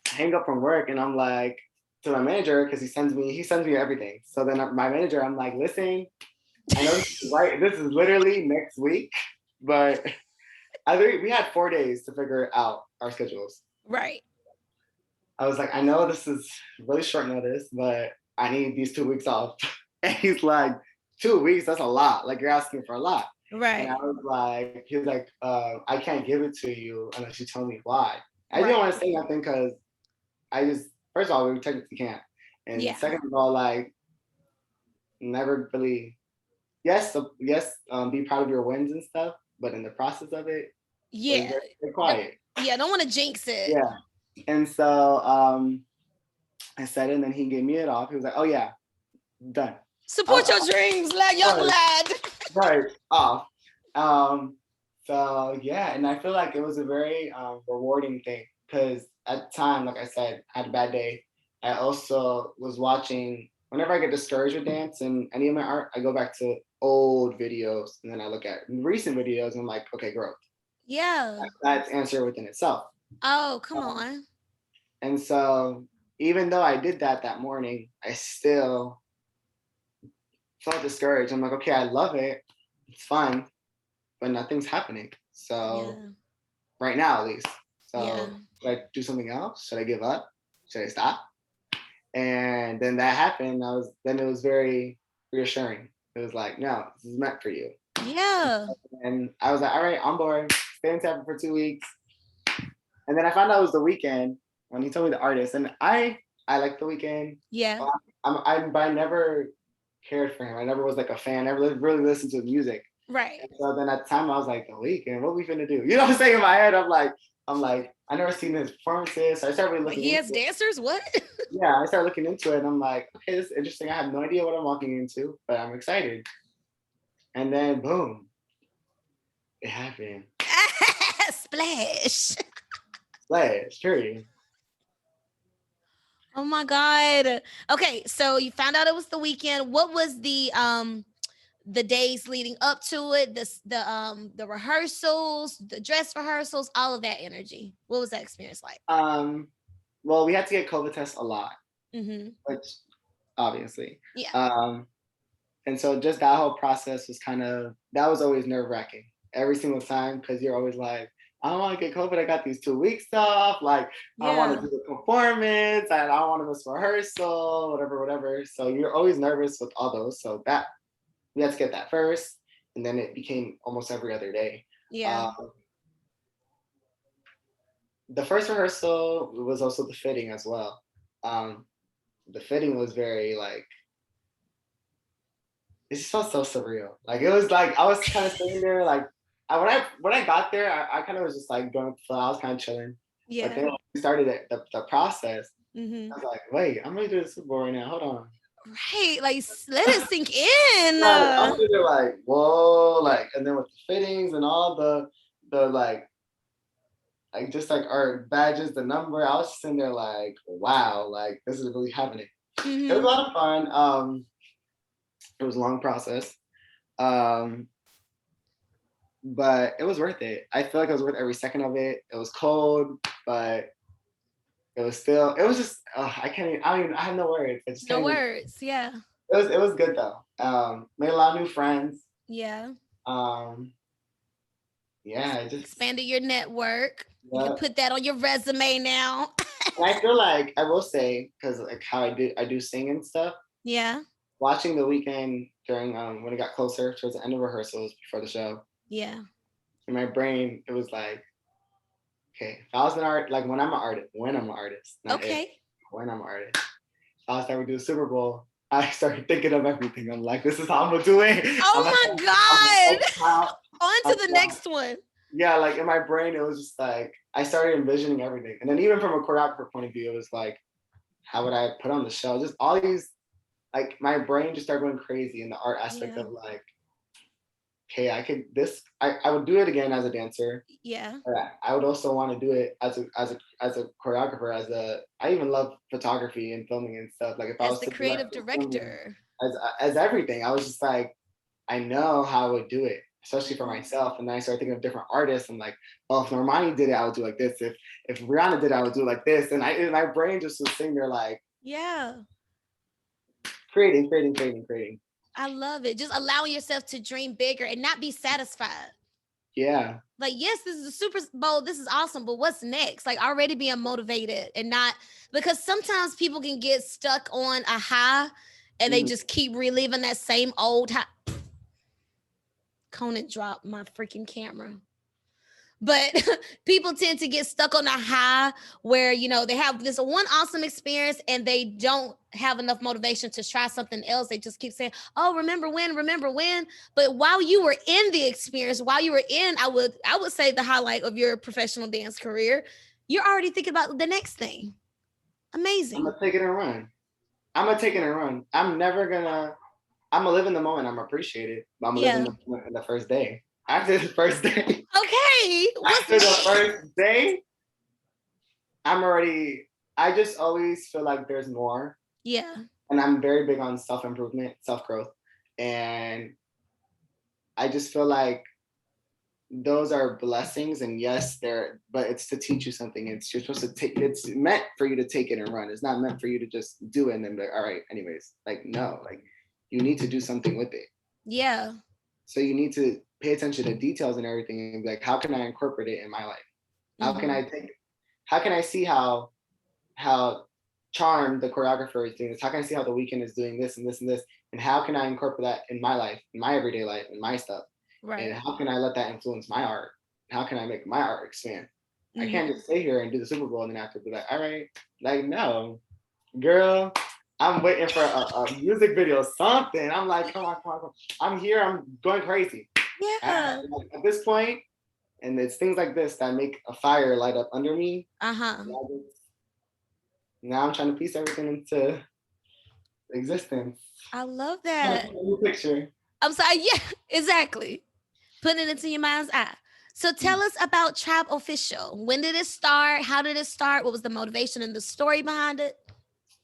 Speaker 1: hang up from work and I'm like, to my manager, because he sends me everything. So then my manager, I'm like, listen, I know this is literally next week, but I think we had 4 days to figure out our schedules.
Speaker 2: Right.
Speaker 1: I was like, I know this is really short notice, but I need these 2 weeks off. And he's like, 2 weeks? That's a lot. Like, you're asking for a lot.
Speaker 2: Right.
Speaker 1: And I was like, he was like, I can't give it to you unless you tell me why. I didn't want to say nothing because first of all, we technically can't. And second of all, like, never really, be proud of your wins and stuff, but in the process of it, very quiet.
Speaker 2: Yeah, don't want to jinx it.
Speaker 1: Yeah. And so I said it, and then he gave me it off. He was like, oh yeah, done.
Speaker 2: Support your dreams, young lad.
Speaker 1: Right, off. So yeah, and I feel like it was a very rewarding thing because at the time, like I said, I had a bad day. I also was watching, whenever I get discouraged with dance and any of my art, I go back to old videos and then I look at recent videos and I'm like, okay, growth.
Speaker 2: Yeah.
Speaker 1: That's answer within itself.
Speaker 2: Oh, come on.
Speaker 1: And so even though I did that morning, I still felt discouraged. I'm like, okay, I love it. It's fun, but nothing's happening. So right now, at least. So should I do something else? Should I give up? Should I stop? And then that happened. It was very reassuring. It was like, no, this is meant for you.
Speaker 2: Yeah.
Speaker 1: And I was like, all right, on board. Stay in Tampa for 2 weeks. And then I found out it was The Weeknd when he told me the artist. And I like The Weeknd.
Speaker 2: Yeah.
Speaker 1: But I never cared for him. I never was like a fan. I never really listened to his music.
Speaker 2: Right.
Speaker 1: And so then at the time I was like, The Weeknd, what we finna do? You know what I'm saying? In my head, I'm like, I never seen his performances. So I started really looking.
Speaker 2: He has dancers? What?
Speaker 1: Yeah, I started looking into it and I'm like, okay, this is interesting. I have no idea what I'm walking into, but I'm excited. And then boom, it happened.
Speaker 2: Splash.
Speaker 1: Splash, period.
Speaker 2: Oh my God. Okay, so you found out it was The Weeknd. What was the days leading up to it, the rehearsals, the dress rehearsals, all of that energy? What was that experience like?
Speaker 1: Well, we had to get COVID tests a lot, which obviously, and so just that whole process was that was always nerve-wracking every single time because you're always like, I don't want to get COVID. I got these 2 weeks off. Like, I want to do the performance and I don't want to miss rehearsal, whatever. So you're always nervous with all those. So that we had to get that first, and then it became almost every other day.
Speaker 2: Yeah.
Speaker 1: The first rehearsal was also the fitting as well. The fitting was very it just felt so surreal. Like it was like I was kind of sitting there like when I got there, I kind of was just like going with the flow. I was kind of chilling. Yeah. But then when we started the process, I was like, wait, I'm gonna do the Super Bowl right now. Hold on.
Speaker 2: Right, like let it sink in.
Speaker 1: I was there like, whoa, like, and then with the fittings and all the like just like our badges, the number, I was sitting there like, wow, like this is really happening. It was a lot of fun. It was a long process. But it was worth it. I feel like it was worth every second of it. It was cold, but it was just, I have no words.
Speaker 2: No words, yeah.
Speaker 1: it was good though. Made a lot of new friends.
Speaker 2: Yeah.
Speaker 1: Um, yeah, it just
Speaker 2: Expanded your network. You can
Speaker 1: yeah.
Speaker 2: put that on your resume now.
Speaker 1: And I feel like I will say because like how I do sing and stuff.
Speaker 2: Yeah.
Speaker 1: Watching the weekend during when it got closer towards the end of rehearsals before the show,
Speaker 2: Yeah.
Speaker 1: in my brain it was like, okay, if I was an art like when I'm an artist, not if,
Speaker 2: Okay.
Speaker 1: when I'm an artist. If I was ever do the Super Bowl, I started thinking of everything. I'm like, this is how I'm gonna do it.
Speaker 2: Oh my God. On
Speaker 1: I'm
Speaker 2: to the
Speaker 1: gonna-
Speaker 2: next one.
Speaker 1: yeah, like in my brain, it was just like I started envisioning everything, and then even from a choreographer point of view, it was like, how would I put on the show? Just all these, like my brain just started going crazy in the art aspect
Speaker 2: Yeah.
Speaker 1: of like, okay, I could this, I would do it again as a dancer.
Speaker 2: Yeah.
Speaker 1: But I would also want to do it as a choreographer, I even love photography and filming and stuff. Like if I
Speaker 2: As
Speaker 1: was
Speaker 2: the
Speaker 1: to direct
Speaker 2: creative
Speaker 1: or filming,
Speaker 2: director.
Speaker 1: as everything, I was just like, I know how I would do it, especially for
Speaker 2: Mhm.
Speaker 1: myself. And then I started thinking of different artists. I'm like, oh, if Normani did it, I would do like this. If Rihanna did it, I would do it like this. And my brain just was sitting there like
Speaker 2: Yeah.
Speaker 1: creating.
Speaker 2: I love it. Just allowing yourself to dream bigger and not be satisfied.
Speaker 1: Yeah.
Speaker 2: Like, yes, this is a Super Bowl. This is awesome. But what's next? Like, already being motivated and not because sometimes people can get stuck on a high and they
Speaker 1: Mhm.
Speaker 2: just keep reliving that same old high. Conan dropped my freaking camera. But people tend to get stuck on a high where they have this one awesome experience and they don't have enough motivation to try something else. They just keep saying, oh, remember when. But while you were in the experience, while you were in, I would say the highlight of your professional dance career, you're already thinking about the next thing.
Speaker 1: I'm
Speaker 2: Amazing.
Speaker 1: gonna take it and run. I'm gonna take it and run. I'm gonna live in the moment. I'm gonna appreciate it. But I'm gonna live in
Speaker 2: Yeah.
Speaker 1: the moment in the first day. After the first day,
Speaker 2: Okay, what's
Speaker 1: after the
Speaker 2: next?
Speaker 1: first day, I'm already. I just always feel like there's more,
Speaker 2: Yeah.
Speaker 1: and I'm very big on self improvement, self growth, and I just feel like those are blessings. And yes, but it's to teach you something. You're supposed to take. It's meant for you to take it and run. It's not meant for you to just do it and then be like, all right, anyways. Like no, like you need to do something with it.
Speaker 2: Yeah.
Speaker 1: So you need to pay attention to details and everything and be like, how can I incorporate it in my life? How can
Speaker 2: Mm-hmm.
Speaker 1: I take how can I see how Charm, the choreographer, is doing this? How can I see how the Weeknd is doing this and this and this? And how can I incorporate that in my life, in my everyday life, in my stuff? And
Speaker 2: Right.
Speaker 1: how can I let that influence my art? How can I make my art expand? I can't
Speaker 2: Mm-hmm.
Speaker 1: just stay here and do the Super Bowl and then after be like, all right, like no, girl, I'm waiting for a music video, something. I'm like, come on. I'm here. I'm going crazy.
Speaker 2: Yeah.
Speaker 1: At this point, and it's things like this that make a fire light up under me.
Speaker 2: Uh-huh.
Speaker 1: Now I'm trying to piece everything into existence.
Speaker 2: I love
Speaker 1: Trying to
Speaker 2: that.
Speaker 1: paint a new picture.
Speaker 2: I'm sorry. Yeah, exactly. Putting it into your mind's eye. So tell us about Tribe Official. When did it start? How did it start? What was the motivation and the story behind it?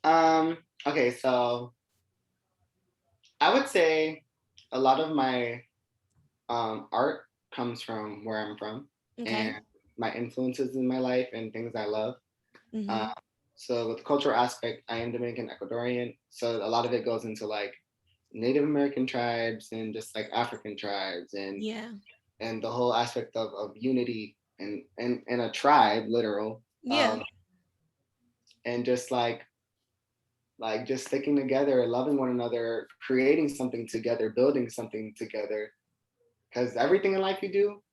Speaker 1: Okay, so I would say a lot of my art comes from where I'm from
Speaker 2: Okay.
Speaker 1: and my influences in my life and things I love. Uh,
Speaker 2: Mm-hmm.
Speaker 1: so with the cultural aspect, I am Dominican Ecuadorian, so a lot of it goes into like Native American tribes and just like African tribes
Speaker 2: Yeah.
Speaker 1: and the whole aspect of unity and a tribe, literal,
Speaker 2: Yeah.
Speaker 1: and just like just sticking together, loving one another, creating something together, building something together. Because everything in life you do,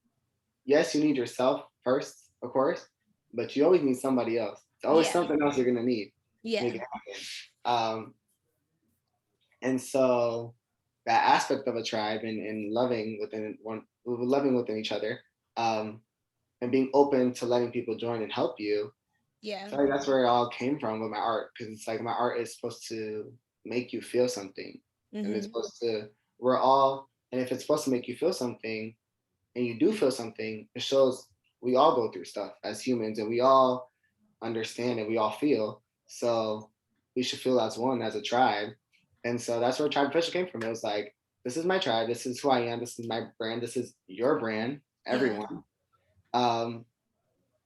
Speaker 1: yes, you need yourself first, of course, but you always need somebody else. There's always
Speaker 2: Yeah.
Speaker 1: something else you're gonna need to make
Speaker 2: Yeah.
Speaker 1: it happen. And so that aspect of a tribe and loving within each other, um, and being open to letting people join and help you.
Speaker 2: Yeah.
Speaker 1: So I think that's where it all came from with my art, because it's like my art is supposed to make you feel something, and it's
Speaker 2: Mm-hmm.
Speaker 1: supposed to. We're all, and if it's supposed to make you feel something, and you do feel something, it shows we all go through stuff as humans, and we all understand and we all feel. So we should feel as one, as a tribe. And so that's where Tribe Official came from. It was like, this is my tribe, this is who I am, this is my brand, this is your brand,
Speaker 2: Yeah.
Speaker 1: everyone. Um,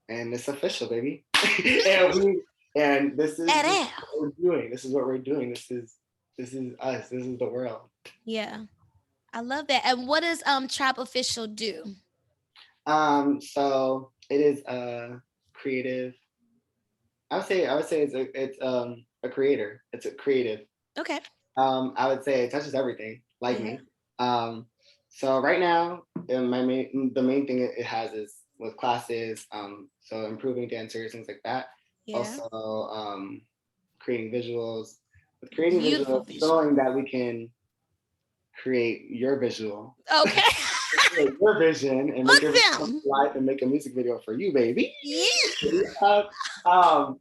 Speaker 1: and it's official, baby. and we and this is
Speaker 2: That
Speaker 1: this is
Speaker 2: air.
Speaker 1: what we're doing. This is what we're doing. This is This is us. This is the world.
Speaker 2: Yeah. I love that. And what does Trap Official do?
Speaker 1: So it is a creative. I would say it's a creator. It's a creative.
Speaker 2: Okay.
Speaker 1: I would say it touches everything, like
Speaker 2: Yeah.
Speaker 1: me. Um, so right now, the main thing it has is with classes. So improving dancers, things like that.
Speaker 2: Yeah.
Speaker 1: Also, creating visuals. With creating
Speaker 2: Beautiful
Speaker 1: visuals,
Speaker 2: visual.
Speaker 1: showing that we can create your visual,
Speaker 2: Okay.
Speaker 1: create your vision, and make
Speaker 2: Book
Speaker 1: your vision come
Speaker 2: them.
Speaker 1: to life, and make a music video for you, baby.
Speaker 2: Yeah.
Speaker 1: Uh, um,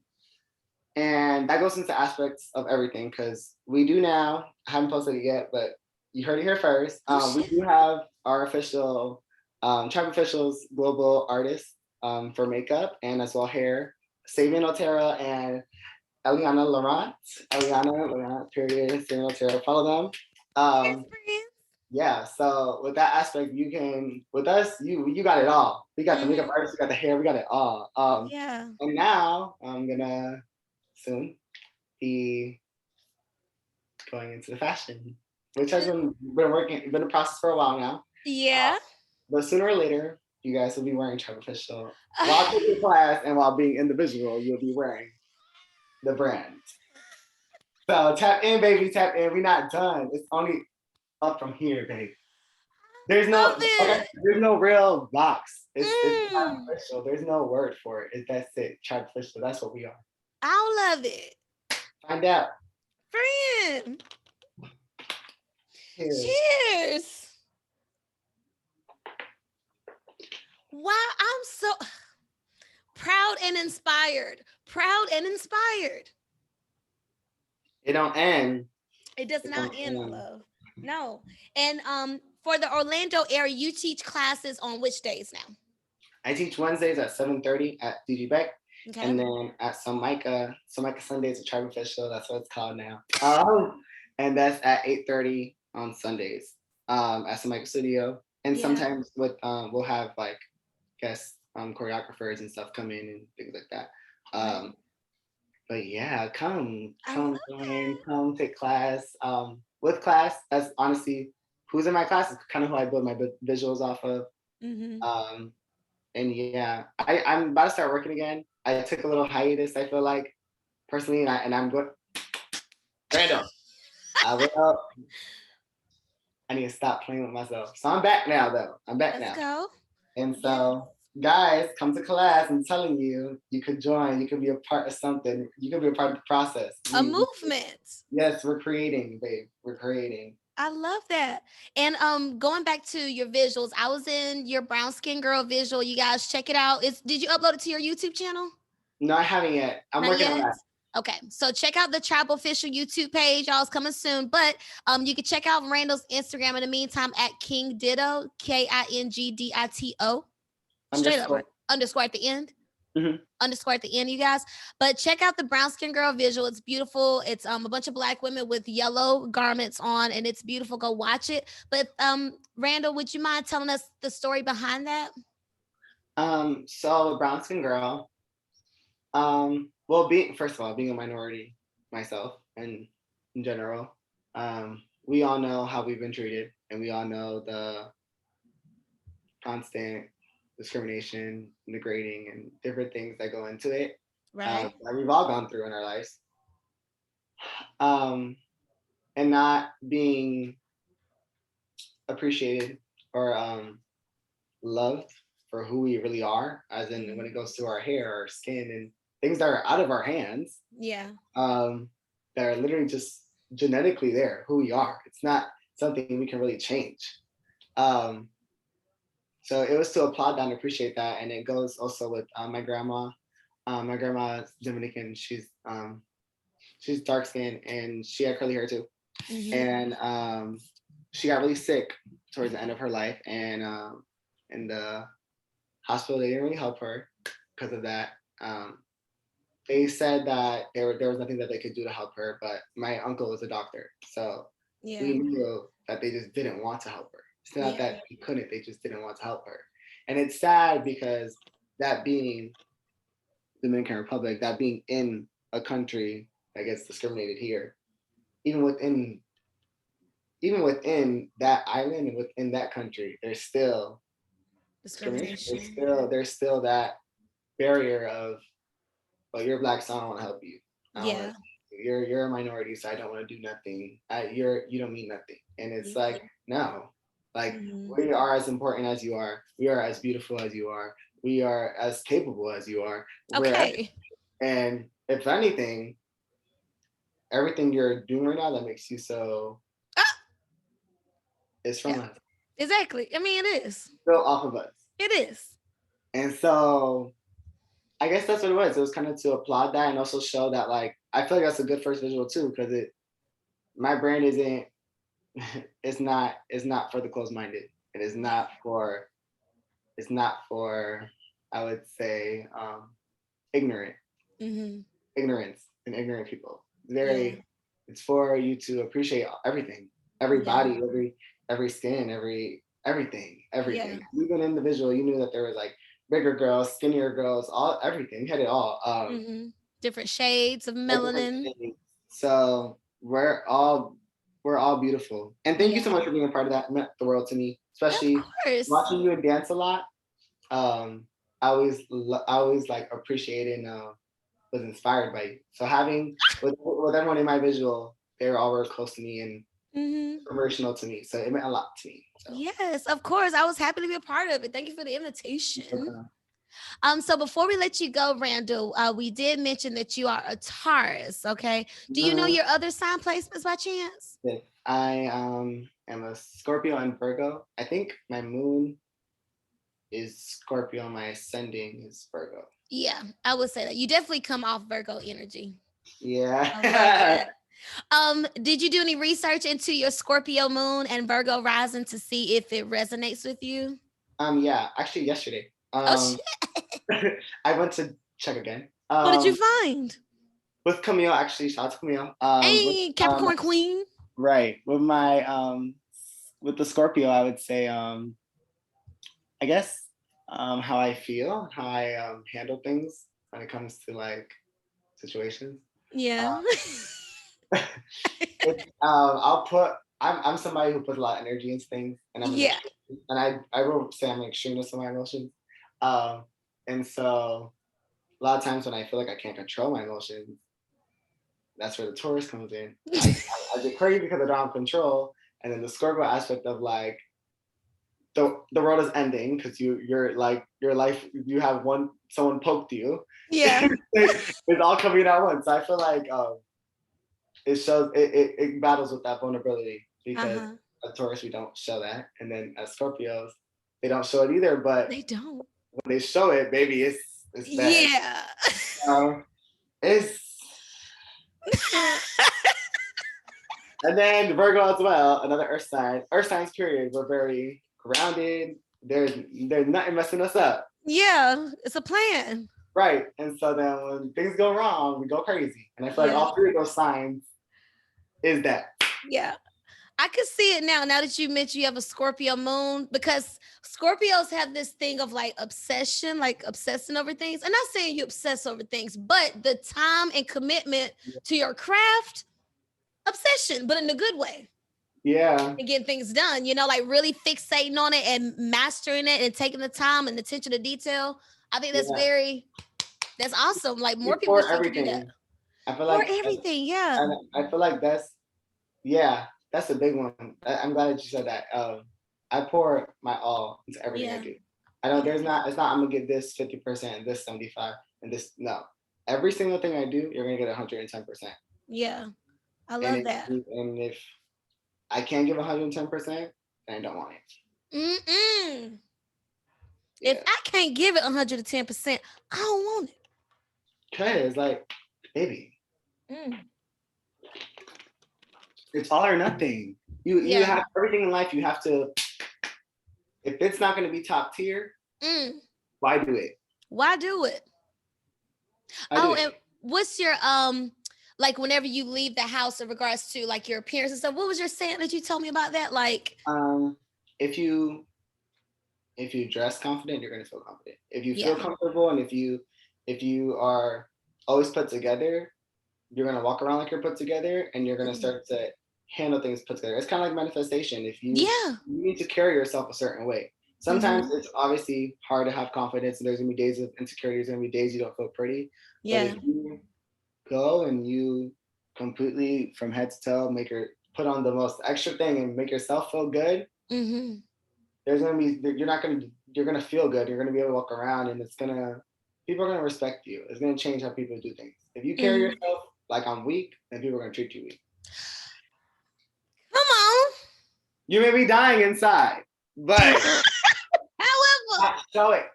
Speaker 1: and that goes into aspects of everything because we do now. I haven't posted it yet, but you heard it here first.
Speaker 2: Oh
Speaker 1: We
Speaker 2: shit.
Speaker 1: do have our official Tribe Officials global artist for makeup and as well hair. Sabian Otero and Eliana Laurent. Eliana Laurent, period. Sabian Otero. Follow them.
Speaker 2: Yes,
Speaker 1: Um,
Speaker 2: friends.
Speaker 1: yeah. So with that aspect, you can with us, you got it all. We got the makeup
Speaker 2: Mm-hmm.
Speaker 1: artist, we got the hair, we got it all.
Speaker 2: Yeah.
Speaker 1: And now I'm gonna soon be going into the fashion, which has been a process for a while now.
Speaker 2: Yeah.
Speaker 1: But sooner or later, you guys will be wearing Tribe Official while taking class and while being individual. You'll be wearing the brand. So tap in, baby, tap in. We're not done. It's only up from here, baby. There's
Speaker 2: Love
Speaker 1: no okay,
Speaker 2: it.
Speaker 1: there's no real box. It's Tribe
Speaker 2: Mm.
Speaker 1: Official. There's no word for it. That's it. Tribe Official. That's what we are.
Speaker 2: I love it.
Speaker 1: Find out.
Speaker 2: Friend.
Speaker 1: Cheers.
Speaker 2: Cheers. Wow, I'm so proud and inspired. Proud and inspired.
Speaker 1: It don't end.
Speaker 2: It does
Speaker 1: It
Speaker 2: not
Speaker 1: don't
Speaker 2: end, my
Speaker 1: end.
Speaker 2: love. No. And for the Orlando area, you teach classes on which days now?
Speaker 1: I teach Wednesdays at 7:30 at DG Beck,
Speaker 2: Okay.
Speaker 1: and then at Samaica Sundays at Tribe Official. That's what it's called now. And that's at 8:30 on Sundays at Samaica Studio. And
Speaker 2: Yeah.
Speaker 1: sometimes with we'll have like guest choreographers and stuff come in and things like that.
Speaker 2: Right.
Speaker 1: But yeah,
Speaker 2: I love
Speaker 1: come join, come take class. With class, that's honestly who's in my class is kind of who I build my visuals off of.
Speaker 2: that. Mm-hmm.
Speaker 1: Um, and yeah, I'm about to start working again. I took a little hiatus. I feel like personally, and I'm going. Randall, I will. I need to stop playing with myself. So I'm back now, though. I'm back
Speaker 2: Let's
Speaker 1: now,
Speaker 2: go.
Speaker 1: and
Speaker 2: Yeah.
Speaker 1: so guys, come to class. I'm telling you, you could join. You could be a part of something. You could be a part of the process.
Speaker 2: A movement.
Speaker 1: Yes, we're creating, babe. We're creating.
Speaker 2: I love that. And going back to your visuals, I was in your brown skin girl visual. You guys check it out. It's did you upload it to your YouTube channel?
Speaker 1: No, I haven't yet. I'm
Speaker 2: Not
Speaker 1: working on
Speaker 2: yet.
Speaker 1: that.
Speaker 2: Okay, so check out the Tribe Official YouTube page. Y'all's coming soon. But you can check out Randall's Instagram in the meantime at King Ditto, KINGDITO. Straight up,
Speaker 1: Underscore.
Speaker 2: right? Underscore at the end.
Speaker 1: Mm-hmm.
Speaker 2: Underscore at the end, you guys. But check out the brown skin girl visual. It's beautiful. It's a bunch of black women with yellow garments on, and it's beautiful. Go watch it. But Randall, would you mind telling us the story behind that?
Speaker 1: So brown skin girl. Well, being first of all, being a minority myself, and in general, we all know how we've been treated, and we all know the constant discrimination, degrading, and different things that go into it
Speaker 2: Right.
Speaker 1: that we've all gone through in our lives. Um, and not being appreciated or loved for who we really are, as in when it goes to our hair, our skin, and things that are out of our hands,
Speaker 2: Yeah.
Speaker 1: um, that are literally just genetically there, who we are. It's not something we can really change. Um, so it was to applaud that and appreciate that, and it goes also with my grandma. My grandma's Dominican. She's dark skinned and she had curly hair too.
Speaker 2: Mm-hmm.
Speaker 1: And she got really sick towards the end of her life, and in the hospital they didn't really help her because of that. They said that there was nothing that they could do to help her, but my uncle was a doctor, so
Speaker 2: Yeah.
Speaker 1: we knew that they just didn't want to help her. It's not
Speaker 2: Yeah.
Speaker 1: that he couldn't; they just didn't want to help her. And it's sad because that being Dominican Republic, that being in a country that gets discriminated here, even within that island and within that country, there's still discrimination.
Speaker 2: Discrimination.
Speaker 1: There's still that barrier of, well, you're black, so I don't want to help you. I don't want
Speaker 2: Yeah.
Speaker 1: to. You're a minority, so I don't want to do nothing. You don't mean nothing. And it's
Speaker 2: Yeah.
Speaker 1: like, no, like
Speaker 2: Mhm.
Speaker 1: we are as important as you are. We are as beautiful as you are. We are as capable as you are.
Speaker 2: Okay.
Speaker 1: And if anything, everything you're doing right now that makes you so
Speaker 2: Ah,
Speaker 1: is from
Speaker 2: yeah.
Speaker 1: us,
Speaker 2: Exactly. I mean, it is.
Speaker 1: built off of us.
Speaker 2: It is.
Speaker 1: And so I guess that's what it was. It was kind of to applaud that and also show that, like, I feel like that's a good first visual too, because my brand isn't it's not for the closed-minded. It is not for I would say ignorant
Speaker 2: Mm-hmm.
Speaker 1: ignorance and ignorant people.
Speaker 2: Yeah.
Speaker 1: It's for you to appreciate everything, every
Speaker 2: Yeah.
Speaker 1: body, every skin,
Speaker 2: Yeah.
Speaker 1: everything. Even in the visual, you knew that there was like bigger girls, skinnier girls, all everything. You had it all.
Speaker 2: Mm-hmm. Different shades of
Speaker 1: Like different
Speaker 2: melanin.
Speaker 1: shades. So we're all beautiful. And thank you so
Speaker 2: Yeah.
Speaker 1: much for being a part of that. It meant the world to me,
Speaker 2: Of
Speaker 1: especially
Speaker 2: course.
Speaker 1: watching you dance a lot. I always like appreciated and was inspired by you. So having with everyone in my visual, they were all very close to me and
Speaker 2: Mm-hmm.
Speaker 1: inspirational to me. So it meant a lot to me. So
Speaker 2: Yes, of course. I was happy to be a part of it. Thank you for the invitation.
Speaker 1: okay.
Speaker 2: So before we let you go, Randall, we did mention that you are a Taurus. Okay. Do you know
Speaker 1: Mhm.
Speaker 2: your other sign placements by chance?
Speaker 1: Yes. I am a Scorpio and Virgo. I think my moon is Scorpio, my ascending is Virgo.
Speaker 2: Yeah, I would say that. You definitely come off Virgo energy. I love
Speaker 1: Yeah.
Speaker 2: that. Did you do any research into your Scorpio moon and Virgo rising to see if it resonates with you?
Speaker 1: Yeah, actually yesterday.
Speaker 2: Oh shit.
Speaker 1: I went to check again.
Speaker 2: What did you find?
Speaker 1: With Camille, actually, shout out to Camille.
Speaker 2: Hey, Capricorn Queen.
Speaker 1: Right. With the Scorpio, I would say I guess how I feel, how I handle things when it comes to like situations.
Speaker 2: Yeah.
Speaker 1: I'll put. I'm somebody who puts a lot of energy into things, and I'm an
Speaker 2: Yeah.
Speaker 1: extreme, and I will say I'm an extremist in my emotions. Um, and so a lot of times when I feel like I can't control my emotions, that's where the Taurus comes in. I get crazy because I don't have control, and then the Scorpio aspect of like the world is ending because you're like your life you have someone poked you.
Speaker 2: Yeah.
Speaker 1: It's all coming at once. I feel like it shows it battles with that vulnerability because
Speaker 2: Uh-huh.
Speaker 1: as Taurus we don't show that, and then as Scorpios they don't show it either. But
Speaker 2: They don't.
Speaker 1: when they show it, baby, it's bad.
Speaker 2: Yeah.
Speaker 1: Um, it's and then Virgo as well, another Earth sign. Earth signs, period. We're very grounded. There's nothing messing us up,
Speaker 2: Yeah. It's a plan.
Speaker 1: right? And so then when things go wrong, we go crazy. And I feel like
Speaker 2: Yeah.
Speaker 1: all three of those signs is that.
Speaker 2: Yeah. I could see it now that you mentioned you have a Scorpio moon, because Scorpios have this thing of like obsession, like obsessing over things. I'm not saying you obsess over things, but the time and commitment to your craft, obsession, but in a good way.
Speaker 1: Yeah,
Speaker 2: And getting things done, like really fixating on it and mastering it and taking the time and attention to detail. I think
Speaker 1: yeah.
Speaker 2: that's awesome. Like more people
Speaker 1: Before
Speaker 2: should do that.
Speaker 1: everything, I feel
Speaker 2: For
Speaker 1: like,
Speaker 2: everything, yeah.
Speaker 1: and I feel like that's a big one. I'm glad that you said that. I pour my all into everything I
Speaker 2: Yeah.
Speaker 1: do. I don't.
Speaker 2: Yeah.
Speaker 1: There's not. It's not. I'm gonna give this 50% and this 75 and this. No, every single thing I do, you're gonna get 110%.
Speaker 2: Yeah. I
Speaker 1: And
Speaker 2: love that.
Speaker 1: if I can't give 110%, then I don't want it.
Speaker 2: Mm-mm. If
Speaker 1: Yeah,
Speaker 2: I can't give it 110%, I don't want it.
Speaker 1: cause like, baby,
Speaker 2: Mm.
Speaker 1: it's all or nothing. You
Speaker 2: Yeah.
Speaker 1: have everything in life. You have to. If it's not gonna be top tier,
Speaker 2: Mm.
Speaker 1: why do it?
Speaker 2: Why do it?
Speaker 1: I do
Speaker 2: Oh,
Speaker 1: it.
Speaker 2: and what's your like whenever you leave the house in regards to like your appearance and stuff? What was your saying that you told me about that? Like,
Speaker 1: Um, if you dress confident, you're gonna feel confident. If you feel
Speaker 2: yeah.
Speaker 1: comfortable and if you are always put together, you're gonna walk around like you're put together, and you're gonna start to handle things put together. It's kind of like manifestation. If
Speaker 2: Yeah.
Speaker 1: you need to carry yourself a certain way. Sometimes it's obviously hard to have confidence, and there's gonna be days of insecurity. There's gonna be days you don't feel pretty. But
Speaker 2: Yeah.
Speaker 1: if you go and you completely from head to toe put on the most extra thing and make yourself feel good, there's gonna be you're gonna feel good. You're gonna be able to walk around, and people are gonna respect you. It's gonna change how people do things. If you carry yourself like I'm weak, then people are gonna treat you weak.
Speaker 2: Come on.
Speaker 1: You may be dying inside, but
Speaker 2: However,
Speaker 1: not show it.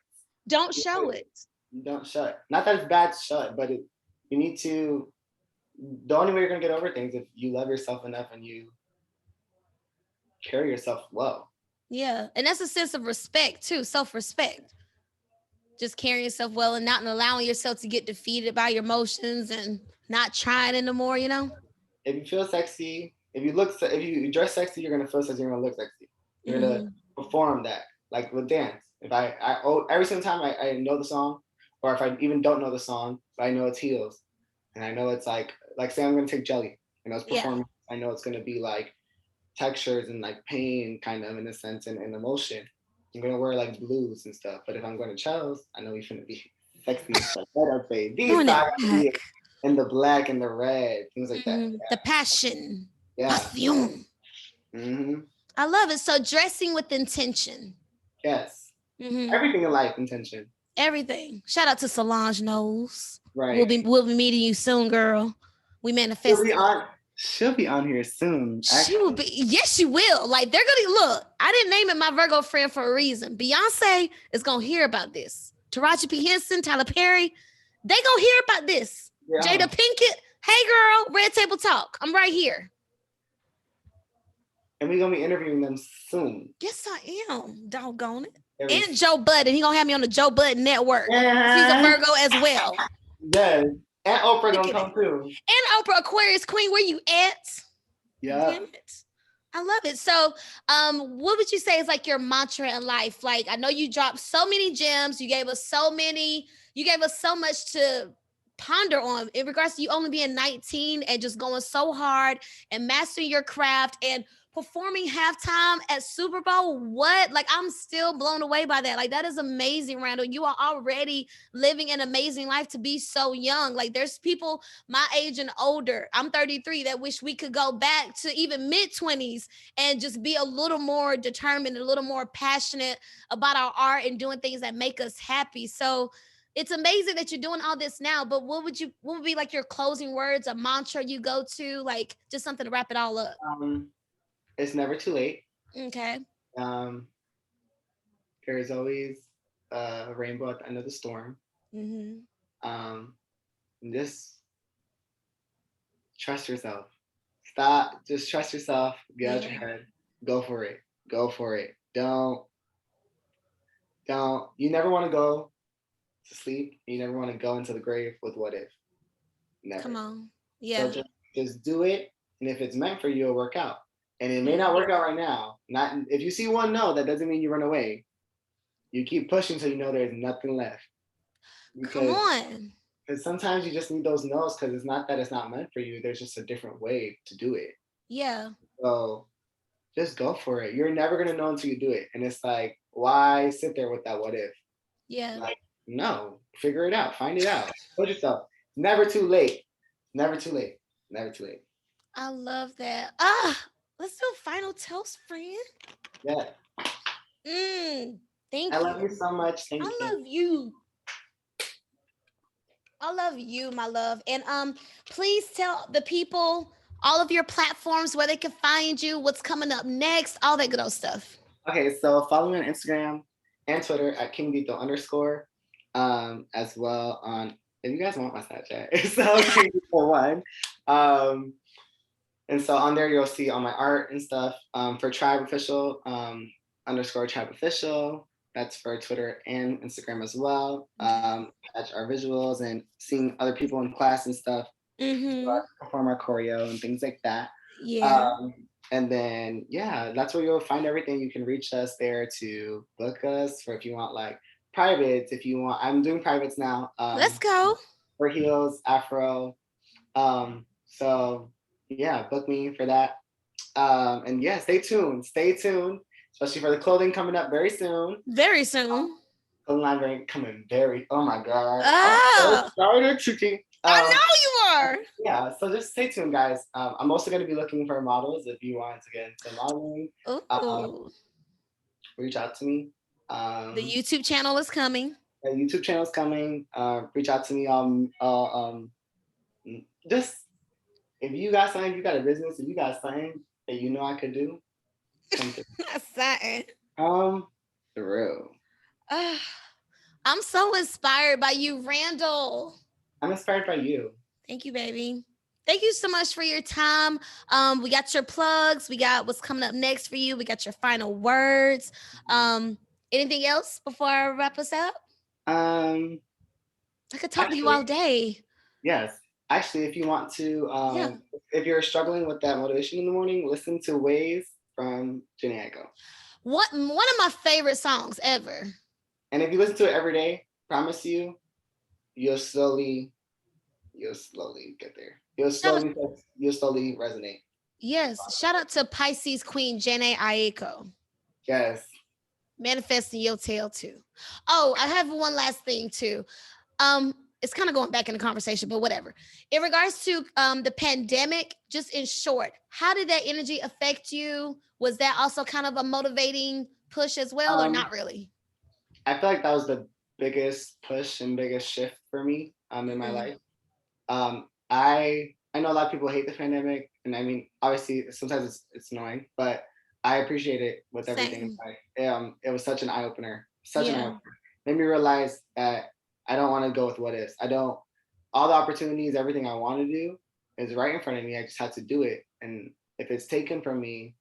Speaker 2: don't show it.
Speaker 1: You don't show it. Not that it's bad to show it, but you need to. The only way you're gonna get over things if you love yourself enough and you carry yourself well.
Speaker 2: Yeah. And that's a sense of respect too, self-respect. Just carrying yourself well and not allowing yourself to get defeated by your emotions and not trying anymore, you know?
Speaker 1: If you feel sexy, if you dress sexy, you're gonna feel sexy. You're gonna look sexy. You're gonna perform that, like with dance. If every single time I know the song, or if I even don't know the song, but I know it's heels, and I know it's like say I'm gonna take Jelly, and I was performing. I know it's gonna be like textures and like pain, kind of in a sense, and emotion. I'm gonna wear like blues and stuff. But if I'm going to Chels, I know he's gonna be sexy and stuff. I'd say these songs in the black and the red, things like that. Yeah.
Speaker 2: The passion.
Speaker 1: Yeah.
Speaker 2: Perfume. I love it. So dressing with intention.
Speaker 1: Yes. Everything in life, intention.
Speaker 2: Everything. Shout out to Solange Knowles.
Speaker 1: Right.
Speaker 2: We'll be meeting you soon, girl. We manifest.
Speaker 1: She'll be on here soon.
Speaker 2: She will be. Yes, she will. Like they're gonna look. I didn't name it My Virgo Friend for a reason. Beyonce is gonna hear about this. Taraji P. Henson, Tyler Perry, they gonna hear about this. Yeah. Jada Pinkett. Hey, girl. Red Table Talk. I'm right here.
Speaker 1: And we're gonna be interviewing them soon.
Speaker 2: Yes, I am. Doggone it. And Joe Budden. He gonna have me on the Joe Budden Network. Yeah. He's a Virgo as well.
Speaker 1: Yes. And Oprah gonna come too.
Speaker 2: And Oprah, Aquarius Queen, where you at?
Speaker 1: Yeah. Damn
Speaker 2: it. I love it. So, what would you say is like your mantra in life? Like, I know you dropped so many gems. You gave us so much to ponder on in regards to you only being 19 and just going so hard and mastering your craft and performing halftime at Super Bowl. What? Like, I'm still blown away by that. Like, that is amazing, Randall. You are already living an amazing life to be so young. Like, there's people my age and older, I'm 33, that wish we could go back to even mid-20s and just be a little more determined, a little more passionate about our art and doing things that make us happy. So it's amazing that you're doing all this now, but what would be like your closing words, a mantra you go to, like just something to wrap it all up?
Speaker 1: It's never too late.
Speaker 2: Okay.
Speaker 1: There's always a rainbow at the end of the storm. Just trust yourself. Stop. Just trust yourself. Get out your head. Go for it. Go for it. Don't. You never want to go to sleep. You never want to go into the grave with what if. Never.
Speaker 2: Come on. Yeah.
Speaker 1: So just do it. And if it's meant for you, it'll work out. And it may not work out right now. Not if you see one no, that doesn't mean you run away. You keep pushing until you know there's nothing left.
Speaker 2: Come on.
Speaker 1: Because sometimes you just need those no's because it's not that it's not meant for you. There's just a different way to do it.
Speaker 2: Yeah.
Speaker 1: So just go for it. You're never gonna know until you do it. And it's like, why sit there with that what if?
Speaker 2: Yeah.
Speaker 1: Like, no, figure it out. Find it out. Put yourself. Never too late. Never too late. Never too late.
Speaker 2: I love that. Let's do a final toast, friend.
Speaker 1: Yeah.
Speaker 2: Thank you.
Speaker 1: I love you so much. Thank you.
Speaker 2: I love you. I love you, my love. And please tell the people all of your platforms where they can find you, what's coming up next, all that good old stuff.
Speaker 1: Okay, so follow me on Instagram and Twitter at KingDito_, as well on, if you guys want my Snapchat, it's KingDito1. And so on there, you'll see all my art and stuff. For Tribe Official, _Tribe Official. That's for Twitter and Instagram as well. Catch our visuals and seeing other people in class and stuff. So perform our choreo and things like that.
Speaker 2: Yeah.
Speaker 1: And then, yeah, that's where you'll find everything. You can reach us there to book us for if you want like privates. If you want, I'm doing privates now.
Speaker 2: Let's go.
Speaker 1: For heels, Afro, So yeah, book me for that. And yeah, stay tuned, especially for the clothing coming up very soon.
Speaker 2: Very soon.
Speaker 1: Clothing line coming very, oh my God. I'm so
Speaker 2: Oh,
Speaker 1: excited, CheChe.
Speaker 2: I know you are.
Speaker 1: Yeah, so just stay tuned, guys. I'm also going to be looking for models if you want to get into modeling.
Speaker 2: Ooh.
Speaker 1: Reach out to me.
Speaker 2: The YouTube channel is coming.
Speaker 1: The YouTube channel is coming. Reach out to me. Just if you got something, you got a business, if you got something that you know I could do, come through.
Speaker 2: Something.
Speaker 1: Through.
Speaker 2: I'm so inspired by you, Randall.
Speaker 1: I'm inspired by you.
Speaker 2: Thank you, baby. Thank you so much for your time. We got your plugs. We got what's coming up next for you. We got your final words. Anything else before I wrap us up? I could talk to you all day.
Speaker 1: Yes. Actually, if you want to, if you're struggling with that motivation in the morning, listen to Waves from Janell.
Speaker 2: One of my favorite songs ever.
Speaker 1: And if you listen to it every day, promise you, you'll slowly get there. You'll slowly resonate.
Speaker 2: Yes. Shout out to Pisces Queen Janell.
Speaker 1: Yes.
Speaker 2: Manifesting your tail too. Oh, I have one last thing too. It's kind of going back in the conversation, but whatever. In regards to the pandemic, just in short, how did that energy affect you? Was that also kind of a motivating push as well, or not really?
Speaker 1: I feel like that was the biggest push and biggest shift for me in my life. I know a lot of people hate the pandemic, and I mean, obviously, sometimes it's annoying, but I appreciate it with everything. It was such an eye opener. Made me realize that I don't want to go with what is. All the opportunities, everything I want to do is right in front of me. I just have to do it. And if it's taken from me,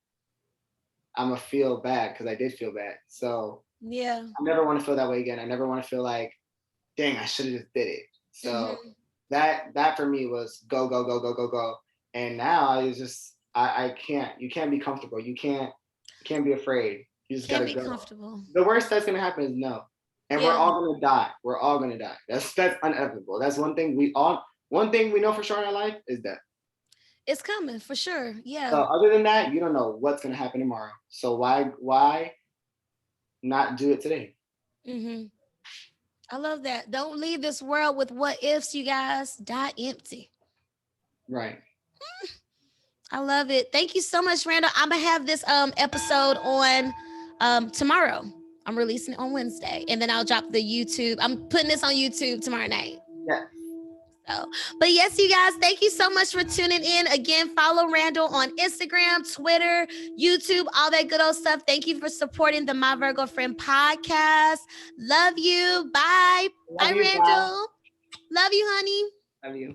Speaker 1: I'm going to feel bad because I did feel bad. So I never want to feel that way again. I never want to feel like, dang, I should have just did it. So that for me was go, go, go, go, go, go. And now I just, I can't, you can't be comfortable. You can't be afraid. You just got to go. Comfortable. The worst that's going to happen is no. And we're all gonna die. We're all gonna die. That's inevitable. That's one thing we know for sure in our life is death.
Speaker 2: It's coming for sure. Yeah.
Speaker 1: So other than that, you don't know what's gonna happen tomorrow. So why not do it today?
Speaker 2: I love that. Don't leave this world with what ifs, you guys. Die empty.
Speaker 1: Right.
Speaker 2: I love it. Thank you so much, Randall. I'm gonna have this episode on tomorrow. I'm releasing it on Wednesday, and then I'll drop the YouTube. I'm putting this on YouTube tomorrow night.
Speaker 1: Yeah.
Speaker 2: So, but yes, you guys, thank you so much for tuning in. Again, follow Randall on Instagram, Twitter, YouTube, all that good old stuff. Thank you for supporting the My Virgo Friend podcast. Love you. Bye. Bye, Randall. Love you, honey.
Speaker 1: Love you.